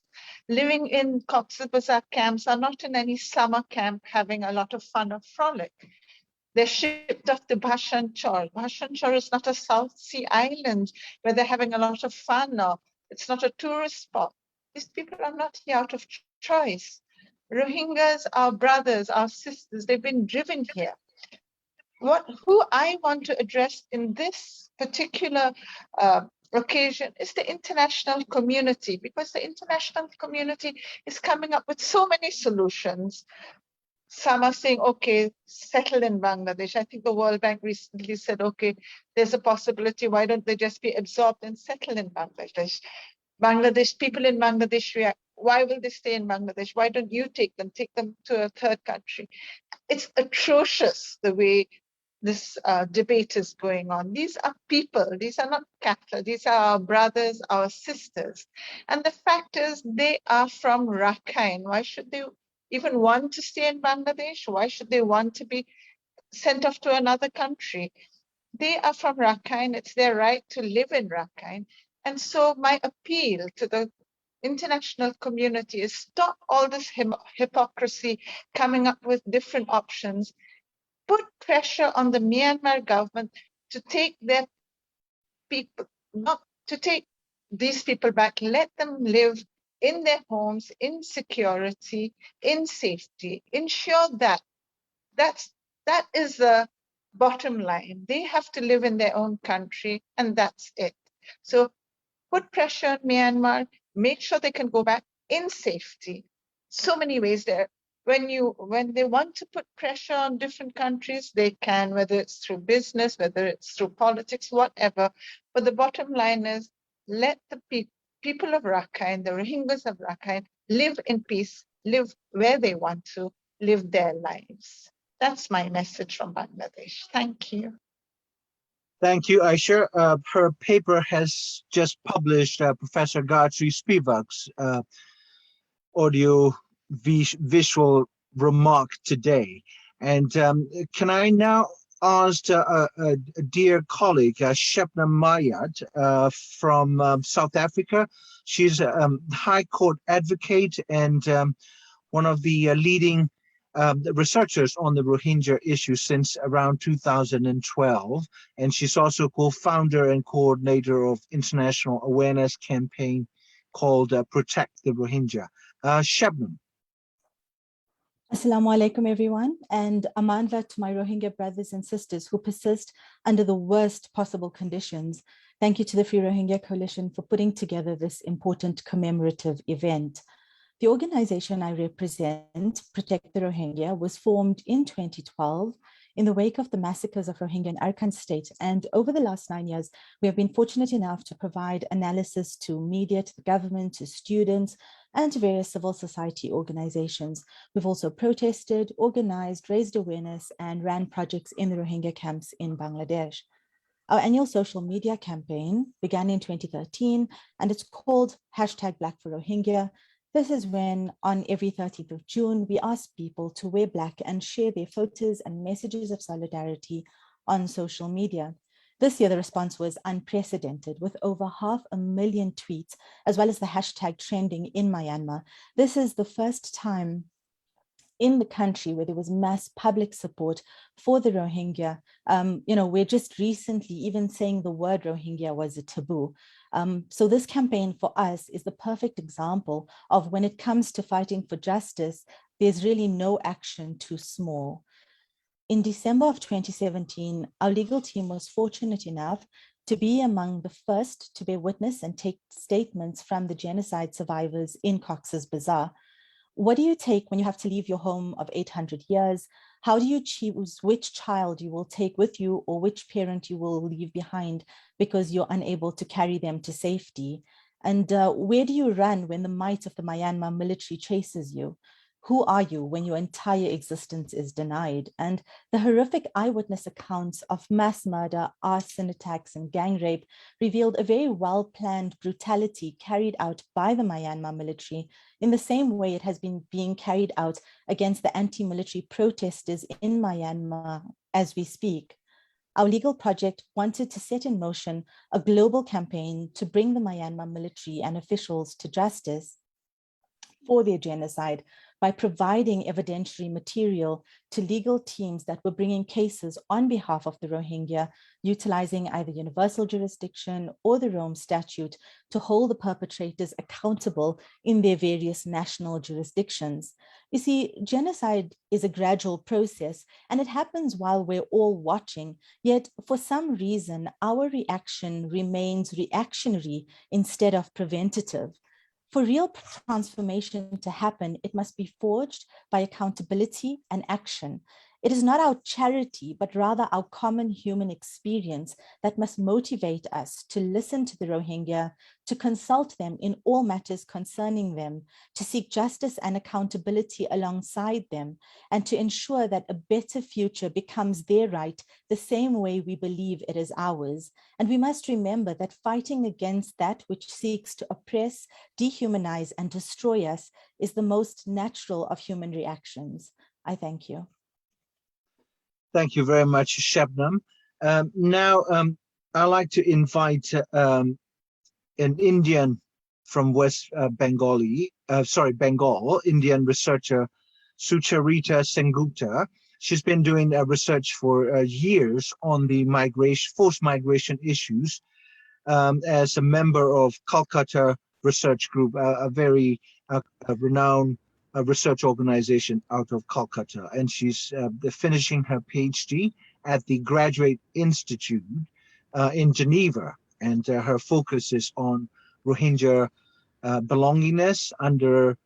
living in Cox's Bazar camps are not in any summer camp having a lot of fun or frolic. They're shipped off to Bhashan Char. Bhashan Char is not a South Sea island where they're having a lot of fun, or it's not a tourist spot. These people are not here out of choice. Rohingyas are brothers, our sisters. They've been driven here. Who I want to address in this particular occasion is the international community, because the international community is coming up with so many solutions. Some are saying, okay, settle in Bangladesh. I think the World Bank recently said, okay, there's a possibility. Why don't they just be absorbed and settle in Bangladesh? People in Bangladesh react. Why will they stay in Bangladesh? Why don't you take them to a third country? It's atrocious the way this debate is going on. These are people. These are not cattle. These are our brothers, our sisters. And the fact is, they are from Rakhine. Why should they even want to stay in Bangladesh? Why should they want to be sent off to another country? They are from Rakhine. It's their right to live in Rakhine. And so my appeal to the international community is stop all this hypocrisy, coming up with different options. Put pressure on the Myanmar government to take their people, not to take these people back. Let them live in their homes, in security, in safety. Ensure that that is the bottom line. They have to live in their own country, and that's it. So put pressure on Myanmar, make sure they can go back in safety. So many ways there. When they want to put pressure on different countries, they can, whether it's through business, whether it's through politics, whatever. But the bottom line is, let the people of Rakhine, the Rohingyas of Rakhine, live in peace, live where they want to, live their lives. That's my message from Bangladesh. Thank you. Thank you, Aisha. Her paper has just published Professor Gayatri Spivak's audio visual remark today. And can I now ask a dear colleague, Shebna Mayat from South Africa. She's a High Court advocate and one of the leading researchers on the Rohingya issue since around 2012. And she's also co-founder and coordinator of international awareness campaign called Protect the Rohingya. Shebna. Assalamu alaikum, everyone, and amanva to my Rohingya brothers and sisters who persist under the worst possible conditions. Thank you to the Free Rohingya Coalition for putting together this important commemorative event. The organization I represent, Protect the Rohingya, was formed in 2012 in the wake of the massacres of Rohingya in Arakan state. And over the last 9 years, we have been fortunate enough to provide analysis to media, to the government, to students, and to various civil society organizations. We've also protested, organized, raised awareness, and ran projects in the Rohingya camps in Bangladesh. Our annual social media campaign began in 2013, and it's called #BlackForRohingya. This is when on every 30th of June, we ask people to wear black and share their photos and messages of solidarity on social media. This year, the response was unprecedented, with over 500,000 tweets, as well as the hashtag trending in Myanmar. This is the first time in the country where there was mass public support for the Rohingya, where just recently even saying the word Rohingya was a taboo. So this campaign for us is the perfect example of when it comes to fighting for justice, there's really no action too small. In December of 2017, our legal team was fortunate enough to be among the first to bear witness and take statements from the genocide survivors in Cox's Bazar. What do you take when you have to leave your home of 800 years? How do you choose which child you will take with you or which parent you will leave behind because you're unable to carry them to safety? And where do you run when the might of the Myanmar military chases you? Who are you when your entire existence is denied? And the horrific eyewitness accounts of mass murder, arson attacks, and gang rape revealed a very well-planned brutality carried out by the Myanmar military in the same way it has been being carried out against the anti-military protesters in Myanmar as we speak. Our legal project wanted to set in motion a global campaign to bring the Myanmar military and officials to justice for their genocide by providing evidentiary material to legal teams that were bringing cases on behalf of the Rohingya, utilizing either universal jurisdiction or the Rome Statute to hold the perpetrators accountable in their various national jurisdictions. You see, genocide is a gradual process and it happens while we're all watching, yet for some reason, our reaction remains reactionary instead of preventative. For real transformation to happen, it must be forged by accountability and action. It is not our charity, but rather our common human experience that must motivate us to listen to the Rohingya, to consult them in all matters concerning them, to seek justice and accountability alongside them, and to ensure that a better future becomes their right the same way we believe it is ours. And we must remember that fighting against that which seeks to oppress, dehumanize, and destroy us is the most natural of human reactions. I thank you. Thank you very much, Shabnam. Now, I'd like to invite an Indian from West Bengal, Indian researcher, Sucharita Sengupta. She's been doing research for years on the forced migration issues as a member of Calcutta Research Group, a very renowned research organization out of Calcutta, and she's finishing her PhD at the Graduate Institute in Geneva, and her focus is on Rohingya belongingness under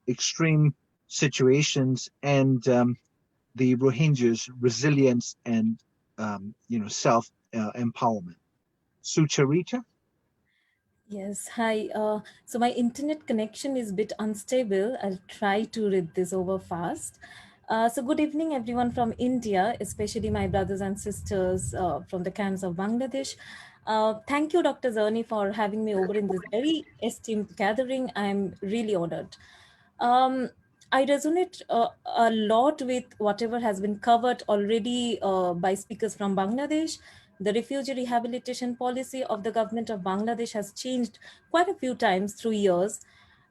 extreme situations and the Rohingyas' resilience and self-empowerment. Sucharita? Yes, hi. So my internet connection is a bit unstable. I'll try to read this over fast. So good evening, everyone from India, especially my brothers and sisters from the camps of Bangladesh. Thank you, Dr. Zerni, for having me over in this very esteemed gathering. I'm really honored. I resonate a lot with whatever has been covered already by speakers from Bangladesh. The refugee rehabilitation policy of the government of Bangladesh has changed quite a few times through years.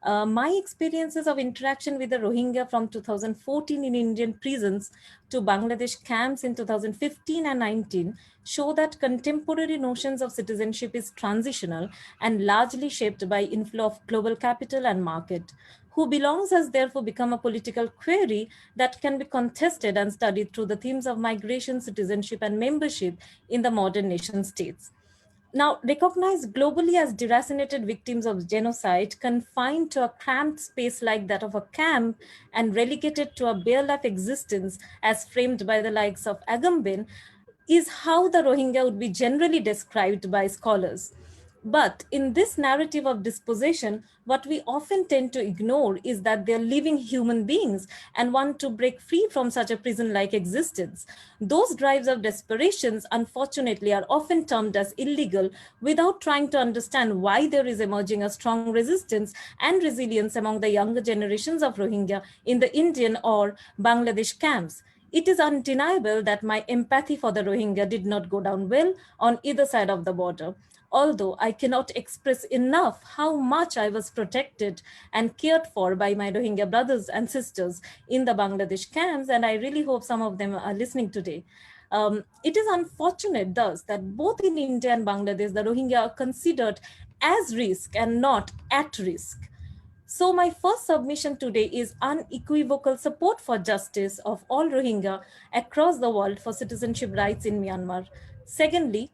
My experiences of interaction with the Rohingya from 2014 in Indian prisons to Bangladesh camps in 2015 and 19 show that contemporary notions of citizenship is transitional and largely shaped by inflow of global capital and market. Who belongs has therefore become a political query that can be contested and studied through the themes of migration, citizenship, and membership in the modern nation states. Now, recognized globally as deracinated victims of genocide, confined to a cramped space like that of a camp and relegated to a bare life existence as framed by the likes of Agamben, is how the Rohingya would be generally described by scholars. But in this narrative of dispossession, what we often tend to ignore is that they're living human beings and want to break free from such a prison-like existence. Those drives of desperations, unfortunately, are often termed as illegal without trying to understand why there is emerging a strong resistance and resilience among the younger generations of Rohingya in the Indian or Bangladesh camps. It is undeniable that my empathy for the Rohingya did not go down well on either side of the border. although I cannot express enough how much I was protected and cared for by my Rohingya brothers and sisters in the Bangladesh camps, and I really hope some of them are listening today. It is unfortunate thus that both in India and Bangladesh, the Rohingya are considered as risk and not at risk. So my first submission today is unequivocal support for justice of all Rohingya across the world for citizenship rights in Myanmar. Secondly,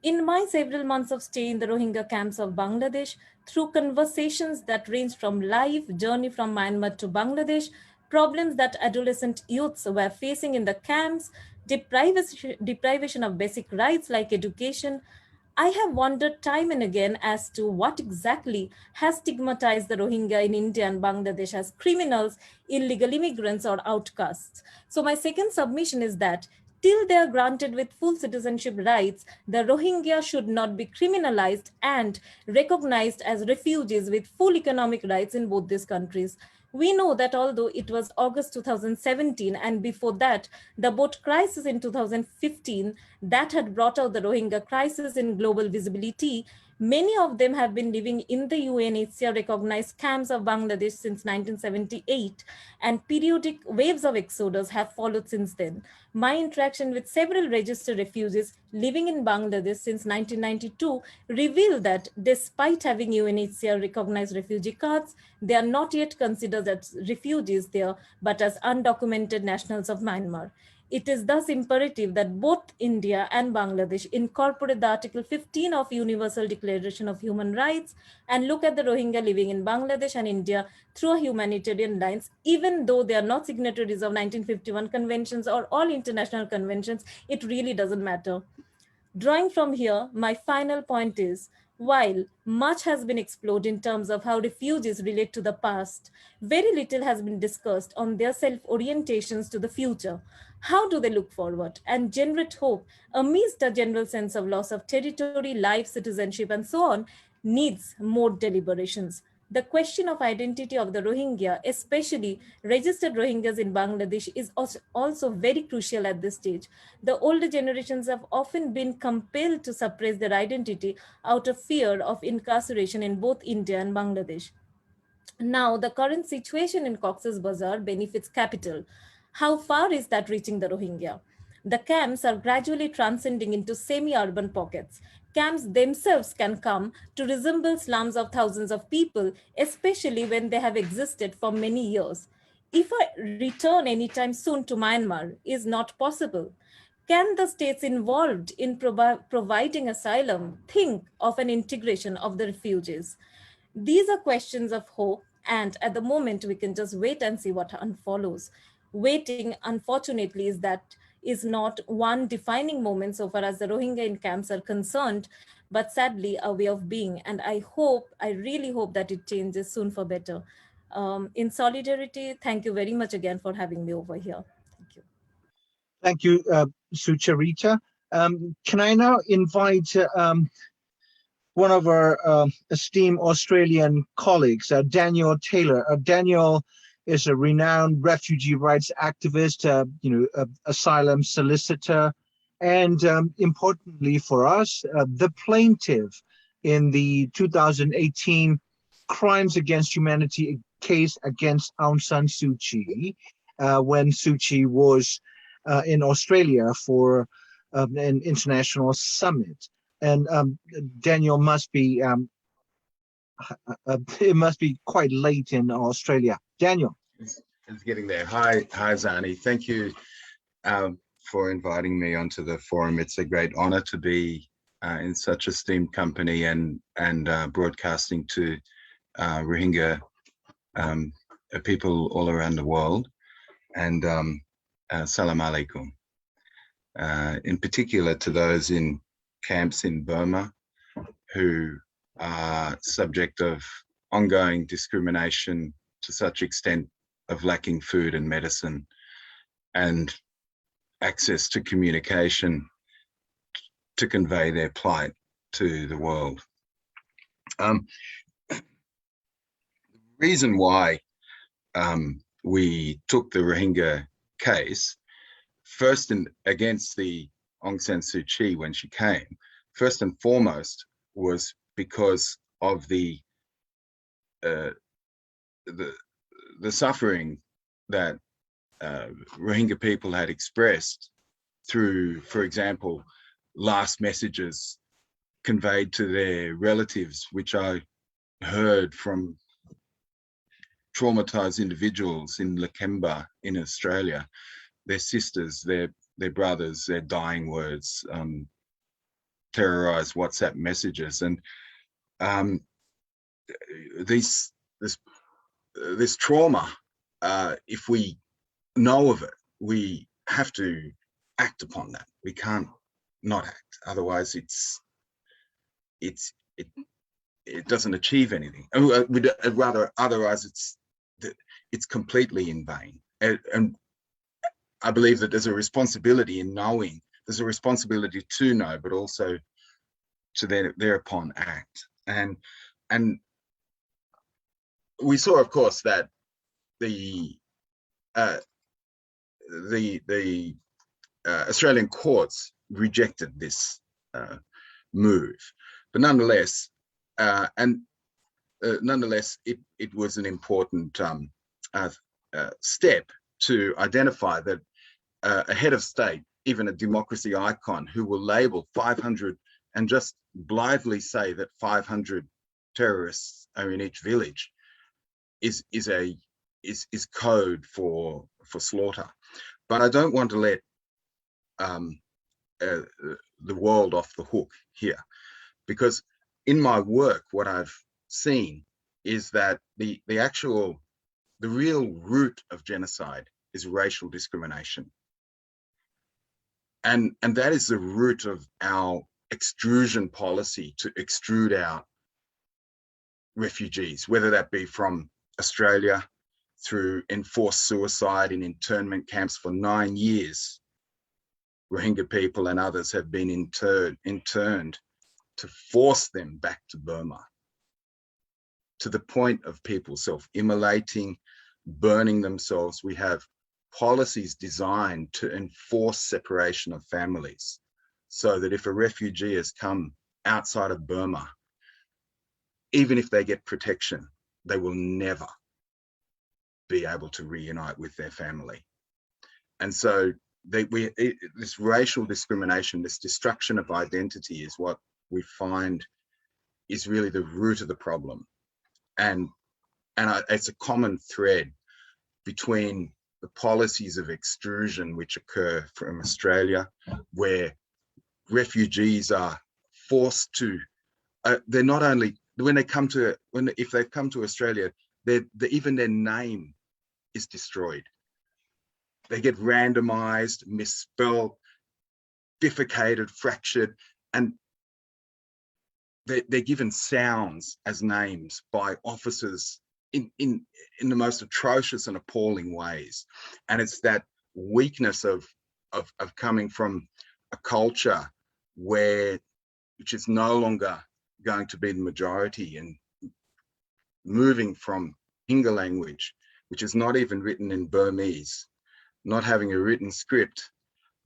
in my several months of stay in the Rohingya camps of Bangladesh, through conversations that range from life journey from Myanmar to Bangladesh, problems that adolescent youths were facing in the camps, deprivation of basic rights like education, I have wondered time and again as to what exactly has stigmatized the Rohingya in India and Bangladesh as criminals, illegal immigrants, or outcasts. So my second submission is that till they are granted with full citizenship rights, the Rohingya should not be criminalized and recognized as refugees with full economic rights in both these countries. We know that although it was August 2017 and before that, the boat crisis in 2015 that had brought out the Rohingya crisis in global visibility, many of them have been living in the UNHCR recognized camps of Bangladesh since 1978, and periodic waves of exodus have followed since then. My interaction with several registered refugees living in Bangladesh since 1992 reveal that despite having UNHCR recognized refugee cards, they are not yet considered as refugees there, but as undocumented nationals of Myanmar. It is thus imperative that both India and Bangladesh incorporate the Article 15 of Universal Declaration of Human Rights and look at the Rohingya living in Bangladesh and India through a humanitarian lens, even though they are not signatories of 1951 conventions or all international conventions. It really doesn't matter. Drawing from here, my final point is, while much has been explored in terms of how refugees relate to the past, very little has been discussed on their self-orientations to the future. How do they look forward and generate hope amidst a general sense of loss of territory, life, citizenship, and so on, needs more deliberations. The question of identity of the Rohingya, especially registered Rohingyas in Bangladesh, is also very crucial at this stage. The older generations have often been compelled to suppress their identity out of fear of incarceration in both India and Bangladesh. Now, the current situation in Cox's Bazar benefits capital. How far is that reaching the Rohingya? The camps are gradually transcending into semi-urban pockets. Camps themselves can come to resemble slums of thousands of people, especially when they have existed for many years. If a return anytime soon to Myanmar is not possible, can the states involved in providing asylum think of an integration of the refugees? These are questions of hope, and at the moment we can just wait and see what unfollows. Waiting, unfortunately, is not one defining moment so far as the Rohingya in camps are concerned, but sadly a way of being. And I really hope that it changes soon for better. In solidarity, thank you very much again for having me over here. Thank you. Thank you, Sucharita. Can I now invite one of our esteemed Australian colleagues, Daniel Taylor. Daniel is a renowned refugee rights activist, asylum solicitor, and importantly for us, the plaintiff in the 2018 Crimes Against Humanity case against Aung San Suu Kyi, when Suu Kyi was in Australia for an international summit. And Daniel must be, it must be quite late in Australia. Daniel. It's getting there. Hi, Zani. Thank you for inviting me onto the forum. It's a great honor to be in such esteemed company and broadcasting to Rohingya people all around the world. And salam alaikum. In particular to those in camps in Burma who are subject of ongoing discrimination to such extent of lacking food and medicine and access to communication to convey their plight to the world. The reason why we took the Rohingya case first against the Aung San Suu Kyi when she came, first and foremost, was because of the suffering that Rohingya people had expressed through, for example, last messages conveyed to their relatives, which I heard from traumatized individuals in Lakemba in Australia, their sisters, their brothers, their dying words, terrorized WhatsApp messages. And this trauma, if we know of it, we have to act upon that. We can't not act, otherwise it doesn't achieve anything. Rather, otherwise it's completely in vain. And I believe that there's a responsibility in knowing. There's a responsibility to know, but also to thereupon act. And we saw, of course, that the Australian courts rejected this move, but nonetheless, it was an important step to identify that a head of state, even a democracy icon, who will label 500 and just blithely say that 500 terrorists are in each village is code for slaughter. But I don't want to let the world off the hook here, because in my work, what I've seen is that the real root of genocide is racial discrimination. And that is the root of our extrusion policy to extrude out refugees, whether that be from Australia through enforced suicide in internment camps for 9 years. Rohingya people and others have been interned to force them back to Burma, to the point of people self-immolating, burning themselves. We have policies designed to enforce separation of families, so that if a refugee has come outside of Burma, even if they get protection, they will never be able to reunite with their family. And so this racial discrimination, this destruction of identity, is what we find is really the root of the problem. And it's a common thread between the policies of extrusion which occur from Australia, where refugees are forced to, they're not only, if they've come to Australia, even their name is destroyed. They get randomized, misspelled, bifurcated, fractured, and they're given sounds as names by officers in the most atrocious and appalling ways. And it's that weakness of coming from a culture which is no longer going to be the majority, and moving from Rohingya language, which is not even written in Burmese, not having a written script,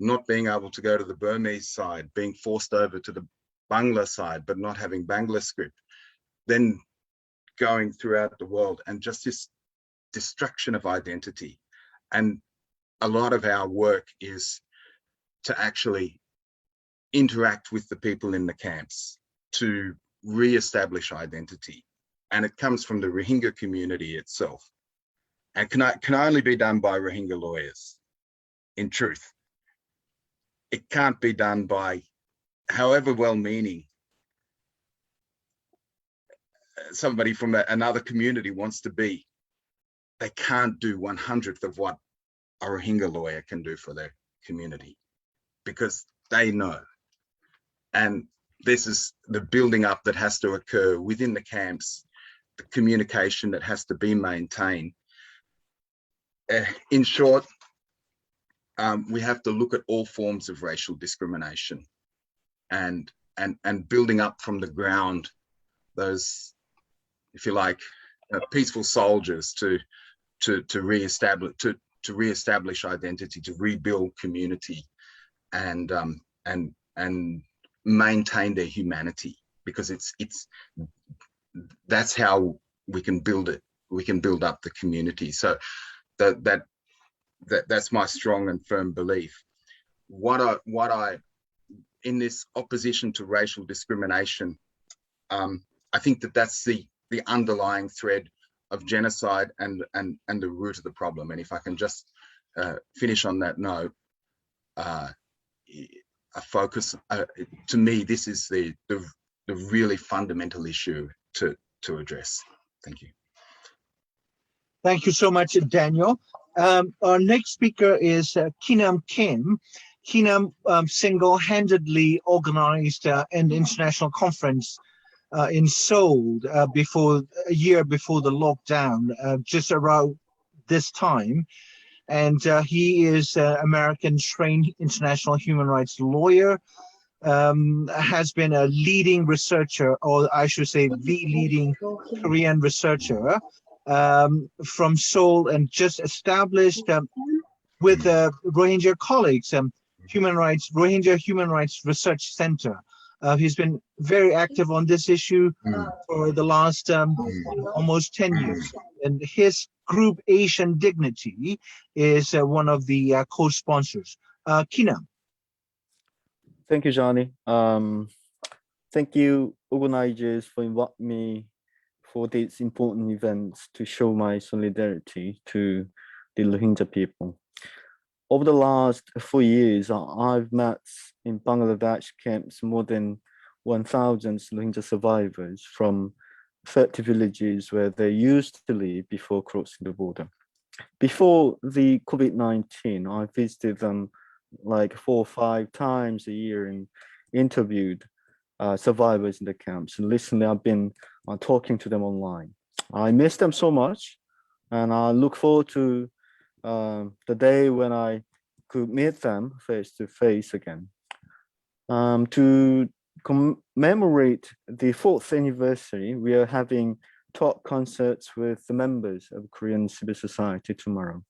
not being able to go to the Burmese side, being forced over to the Bangla side, but not having Bangla script, then going throughout the world, and just this destruction of identity. And a lot of our work is to actually interact with the people in the camps to re-establish identity. And it comes from the Rohingya community itself. And can only be done by Rohingya lawyers, in truth. It can't be done by, however well-meaning somebody from another community wants to be. They can't do 1/100th of what a Rohingya lawyer can do for their community, because they know. And this is the building up that has to occur within the camps, the communication that has to be maintained. In short, we have to look at all forms of racial discrimination, and building up from the ground those, if you like, peaceful soldiers to reestablish identity, to rebuild community, and maintain their humanity. because that's how we can build it. We can build up the community. So that's my strong and firm belief. What I in this opposition to racial discrimination, I think that's the underlying thread of genocide and the root of the problem. And if I can just finish on that note, a focus, to me, this is the really fundamental issue to address. Thank you. Thank you so much, Daniel. Our next speaker is Kinam Kim. Kinam single-handedly organized an international conference in Seoul a year before the lockdown, just around this time. And he is an American-trained international human rights lawyer, has been a leading researcher, or I should say the leading Korean researcher from Seoul, and just established with Rohingya colleagues, Rohingya Human Rights Research Center. He's been very active on this issue for the last almost 10 years. And his group Asian Dignity is one of the co-sponsors. Kinam. Thank you, Johnny. Thank you, organizers, for inviting me for these important events to show my solidarity to the Rohingya people. Over the last 4 years, I've met in Bangladesh camps more than 1,000 Rohingya survivors from 30 villages where they used to live before crossing the border. Before the COVID-19, I visited them like 4 or 5 times a year and interviewed survivors in the camps. And recently, I've been talking to them online. I miss them so much, and I look forward to the day when I could meet them face to face again. To commemorate the 4th anniversary, we are having talk concerts with the members of Korean civil society tomorrow.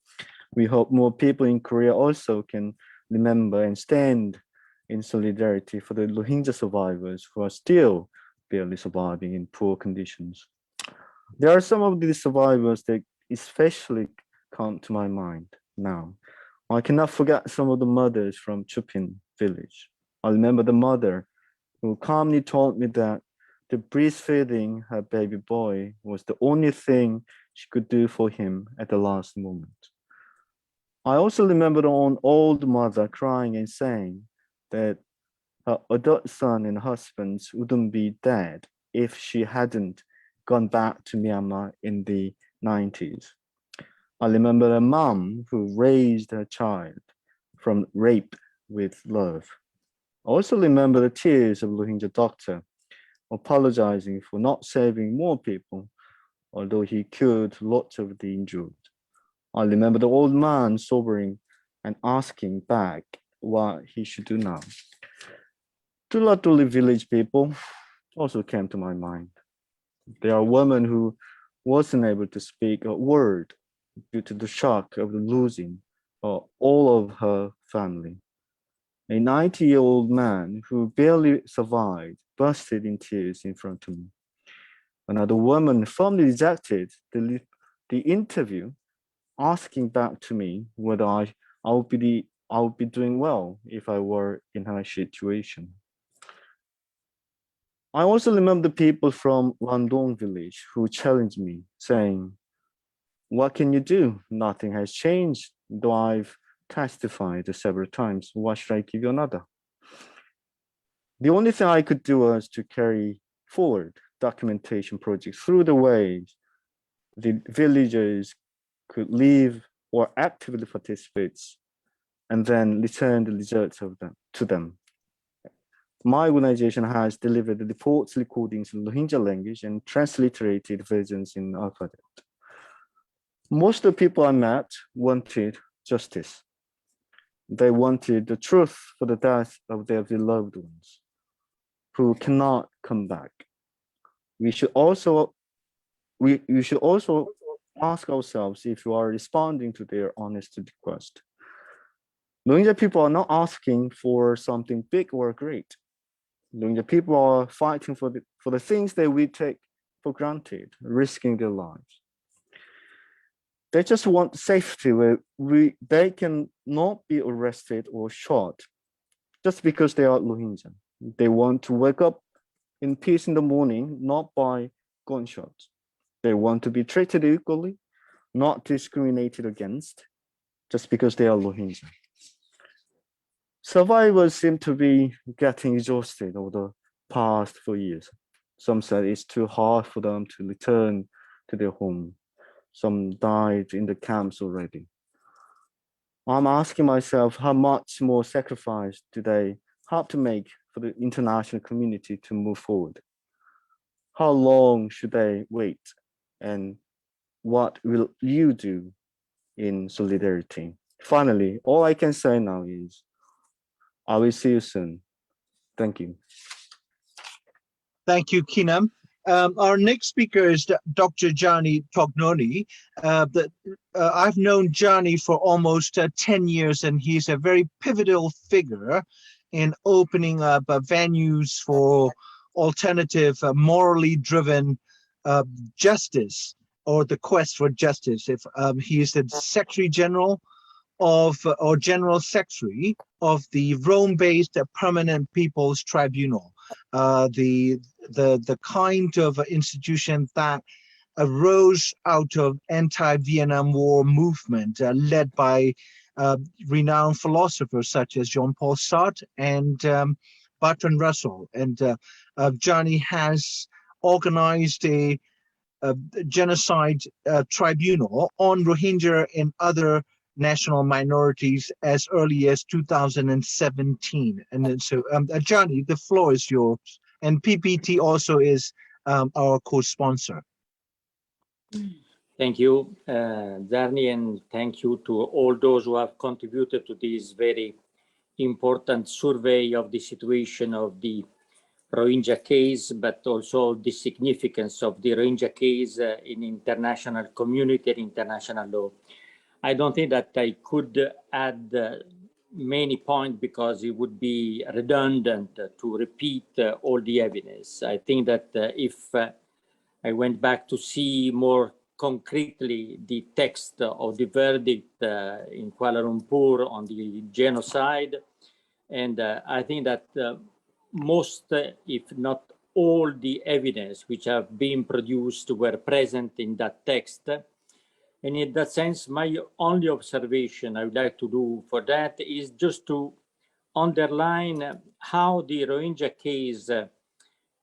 We hope more people in Korea also can remember and stand in solidarity for the Rohingya survivors who are still barely surviving in poor conditions. There are some of these survivors that especially come to my mind now. I cannot forget some of the mothers from Chupin village. I remember the mother who calmly told me that the breastfeeding her baby boy was the only thing she could do for him at the last moment. I also remember an old mother crying and saying that her adult son and husbands wouldn't be dead if she hadn't gone back to Myanmar in the 90s. I remember a mom who raised her child from rape with love. I also remember the tears of Rohingya doctor apologizing for not saving more people, although he cured lots of the injured. I remember the old man sobering and asking back what he should do now. Tulatuli village people also came to my mind. There are women who wasn't able to speak a word due to the shock of losing all of her family. A 90-year-old man who barely survived bursted in tears in front of me. Another woman firmly rejected the interview, asking back to me whether I would be doing well if I were in her situation. I also remember the people from Landong village who challenged me, saying, "What can you do? Nothing has changed, though I've testified several times. Why should I give you another?" The only thing I could do was to carry forward documentation projects through the ways the villagers could live or actively participate, and then return the results of them to them. My organization has delivered the reports, recordings in Rohingya language and transliterated versions in alphabet. Most of the people I met wanted justice. They wanted the truth for the death of their beloved ones who cannot come back. We should also ask ourselves if we are responding to their honest request. Rohingya people are not asking for something big or great. Rohingya people are fighting for the things that we take for granted, risking their lives. They just want safety where they can not be arrested or shot just because they are Rohingya. They want to wake up in peace in the morning, not by gunshots. They want to be treated equally, not discriminated against, just because they are Rohingya. Survivors seem to be getting exhausted over the past 4 years. Some said it's too hard for them to return to their home. Some died in the camps already. I'm asking myself, how much more sacrifice do they have to make for the international community to move forward? How long should they wait? And what will you do in solidarity? Finally, all I can say now is, I will see you soon. Thank you. Thank you, Kinam. Our next speaker is Dr. Gianni Tognoni. I've known Gianni for almost 10 years, and he's a very pivotal figure in opening up venues for alternative, morally driven justice, or the quest for justice. He is the Secretary General of, or General Secretary of the Rome-based Permanent People's Tribunal, the kind of institution that arose out of anti-Vietnam War movement led by renowned philosophers such as Jean-Paul Sartre and Bertrand Russell. And Gianni has organized a genocide tribunal on Rohingya and other national minorities as early as 2017. And then so, Gianni, the floor is yours. And PPT also is our co-sponsor. Thank you, Gianni, and thank you to all those who have contributed to this very important survey of the situation of the Rohingya case, but also the significance of the Rohingya case in international community and international law. I don't think that I could add many points because it would be redundant to repeat all the evidence. I think that if I went back to see more concretely the text of the verdict in Kuala Lumpur on the genocide, and I think that most, if not all the evidence which have been produced were present in that text. And in that sense, my only observation I would like to do for that is just to underline how the Rohingya case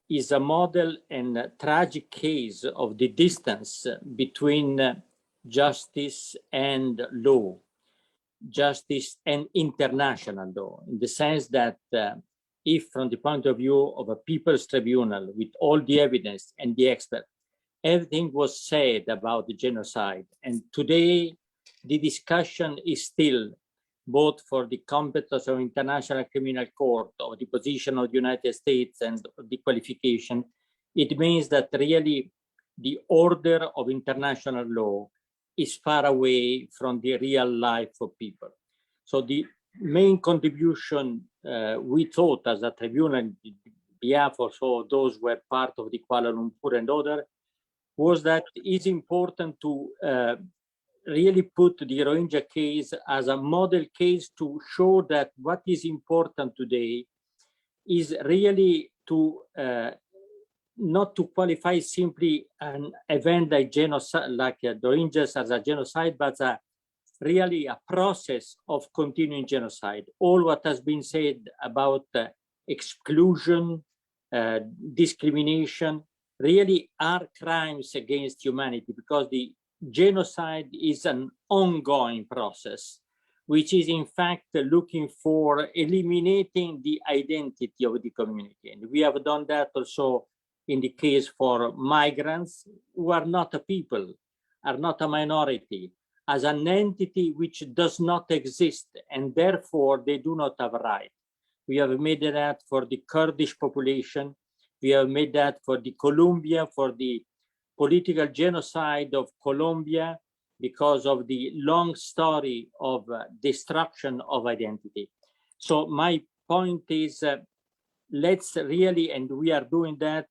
is a model and a tragic case of the distance between justice and law, justice and international law, in the sense that if from the point of view of a people's tribunal with all the evidence and the experts, everything was said about the genocide. And today, the discussion is still both for the competence of International Criminal Court, or the position of the United States and the qualification. It means that really the order of international law is far away from the real life of people. So the main contribution we thought as a tribunal, on behalf of those who were part of the Kuala Lumpur and others, was that it's important to really put the Rohingya case as a model case to show that what is important today is really to not to qualify simply an event like genocide, like the Rohingyas as a genocide, but really a process of continuing genocide. All what has been said about exclusion, discrimination, really are crimes against humanity, because the genocide is an ongoing process, which is in fact looking for eliminating the identity of the community. And we have done that also in the case for migrants who are not a people, are not a minority, as an entity which does not exist, and therefore they do not have a right. We have made that for the Kurdish population. We have made that for the Colombia, for the political genocide of Colombia, because of the long story of destruction of identity. So my point is let's really, and we are doing that,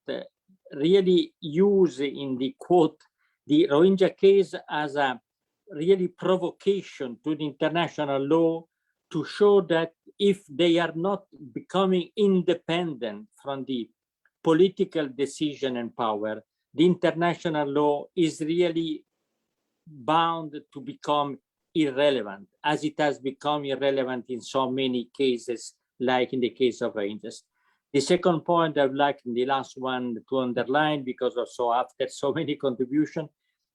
really use in the quote, the Rohingya case as a really provocation to the international law to show that if they are not becoming independent from the political decision and power, the international law is really bound to become irrelevant, as it has become irrelevant in so many cases, like in the case of Rohingyas. The second point I would like in the last one to underline, because also after so many contributions,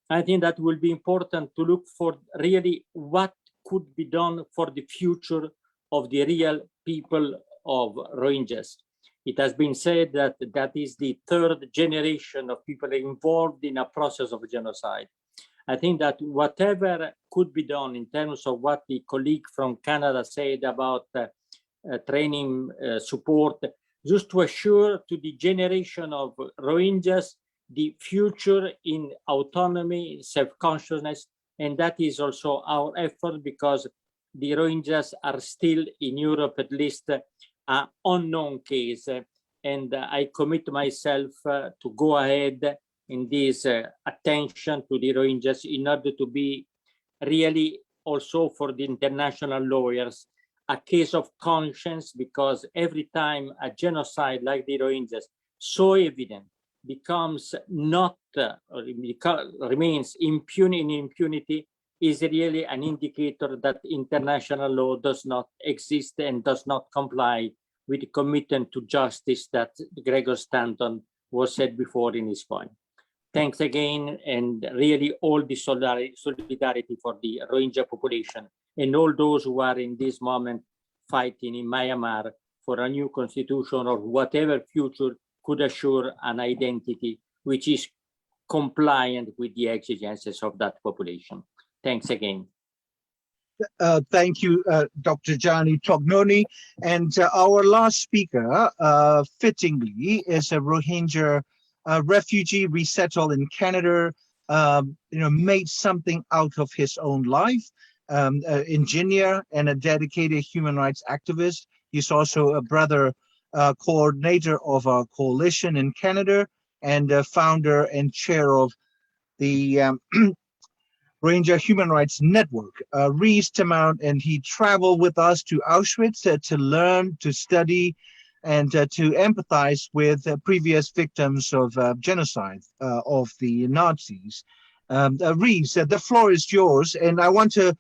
I think that will be important to look for really what could be done for the future of the real people of Rohingyas. It has been said that that is the third generation of people involved in a process of genocide. I think that whatever could be done in terms of what the colleague from Canada said about training support, just to assure to the generation of Rohingyas the future in autonomy, self-consciousness, and that is also our effort, because the Rohingyas are still in Europe, at least an unknown case, and I commit myself to go ahead in this attention to the Rohingyas in order to be really also for the international lawyers a case of conscience, because every time a genocide like the Rohingyas, so evident, becomes not, remains in impunity, is really an indicator that international law does not exist and does not comply with the commitment to justice that Gregor Stanton was said before in his point. Thanks again, and really all the solidarity for the Rohingya population and all those who are in this moment fighting in Myanmar for a new constitution or whatever future could assure an identity which is compliant with the exigencies of that population. Thanks again. Thank you, Dr. Gianni Tognoni. And our last speaker, fittingly, is a Rohingya refugee resettled in Canada, made something out of his own life, an engineer and a dedicated human rights activist. He's also a brother coordinator of a coalition in Canada and founder and chair of the Rohingya Human Rights Network. Rees Timmerman, and he traveled with us to Auschwitz to learn, to study, and to empathize with previous victims of genocide of the Nazis. Rees, the floor is yours, and I want to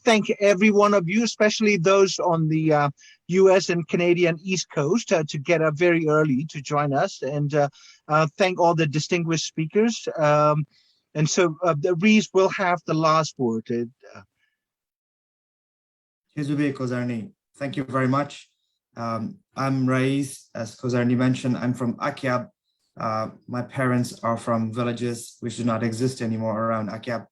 thank every one of you, especially those on the US and Canadian East Coast to get up very early to join us, and thank all the distinguished speakers. And so Rees will have the last word. Thank you very much. I'm Rees, as Kozarni mentioned. I'm from Akyab. My parents are from villages which do not exist anymore around Akyab.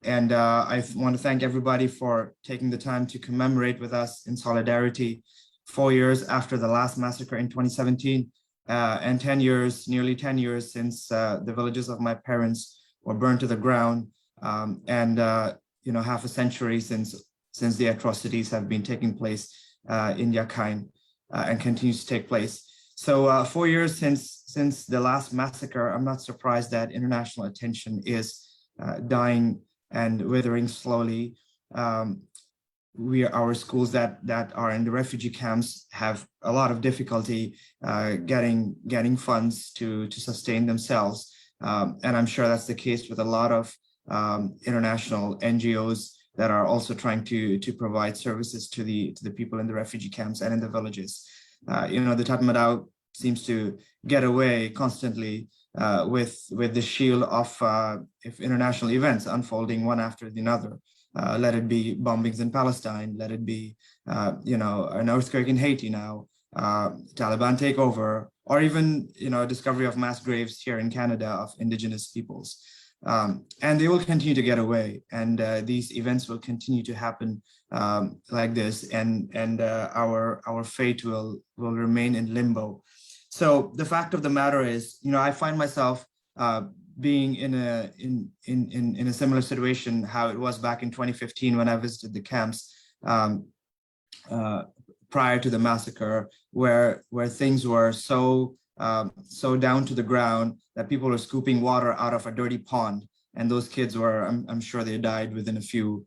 And I want to thank everybody for taking the time to commemorate with us in solidarity 4 years after the last massacre in 2017, and 10 years, nearly 10 years since the villages of my parents were burned to the ground, and half a century since the atrocities have been taking place in Rakhine and continues to take place. So 4 years since the last massacre, I'm not surprised that international attention is dying and withering slowly. Our schools that are in the refugee camps have a lot of difficulty getting funds to sustain themselves, and I'm sure that's the case with a lot of international NGOs that are also trying to provide services to the people in the refugee camps and in the villages. The Tatmadaw seems to get away constantly with the shield of international events unfolding one after another. Let it be bombings in Palestine, let it be an earthquake in Haiti now, Taliban takeover, or even discovery of mass graves here in Canada of indigenous peoples. And they will continue to get away, and these events will continue to happen like this, and our fate will remain in limbo. So the fact of the matter is, I find myself being in a similar situation how it was back in 2015 when I visited the camps, prior to the massacre, where things were so down to the ground that people were scooping water out of a dirty pond, and those kids were, I'm sure they died within a few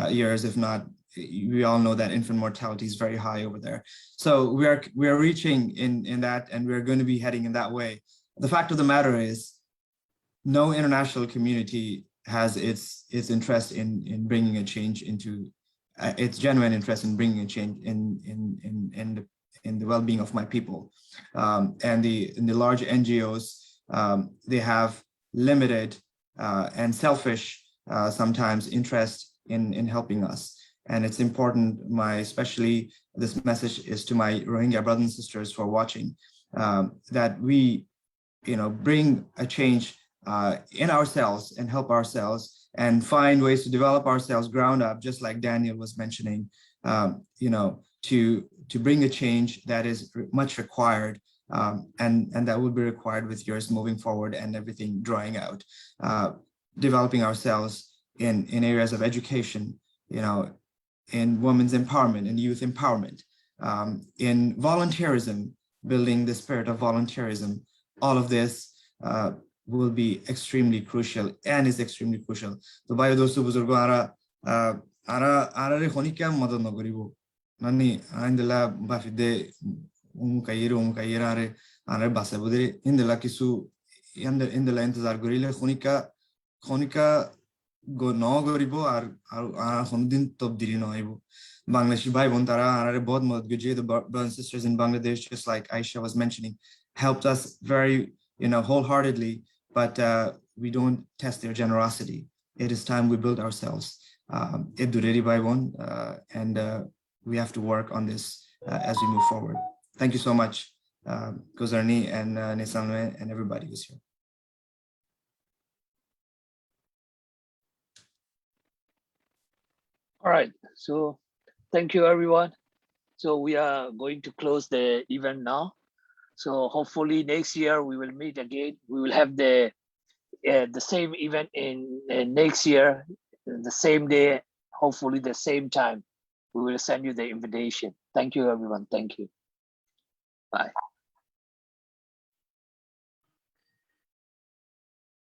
years, if not. We all know that infant mortality is very high over there. So we are reaching in that, and we're going to be heading in that way. The fact of the matter is, no international community has its interest in bringing a change into its genuine interest in bringing a change in the well-being of my people, and the large NGOs, they have limited and selfish sometimes interest in helping us. And it's important, especially this message is to my Rohingya brothers and sisters who are watching, that we, bring a change in ourselves and help ourselves and find ways to develop ourselves ground up, just like Daniel was mentioning, to bring a change that is much required, and that will be required with years moving forward and everything drying out. Developing ourselves in areas of education, in women's empowerment and youth empowerment, in volunteerism, building the spirit of volunteerism. All of this will be extremely crucial and is extremely crucial. So by those who are Rohingya madad na garibo nani andela bafide kaira are basabudere indela kisu indela intezar gorile Rohingya go no garibo ar honudin tobdili no aibo. Bangladeshi bhai bon tara are bahut madad guje. The brothers and sisters in Bangladesh, just like Aisha was mentioning, helped us very wholeheartedly, but we don't test their generosity. It is time we build ourselves. And we have to work on this as we move forward. Thank you so much, Gozarni and Nesanwe and everybody who's here. All right, so thank you everyone. So we are going to close the event now. So hopefully next year we will meet again. We will have the same event in next year, the same day, hopefully the same time. We will send you the invitation. Thank you everyone. Thank you. Bye.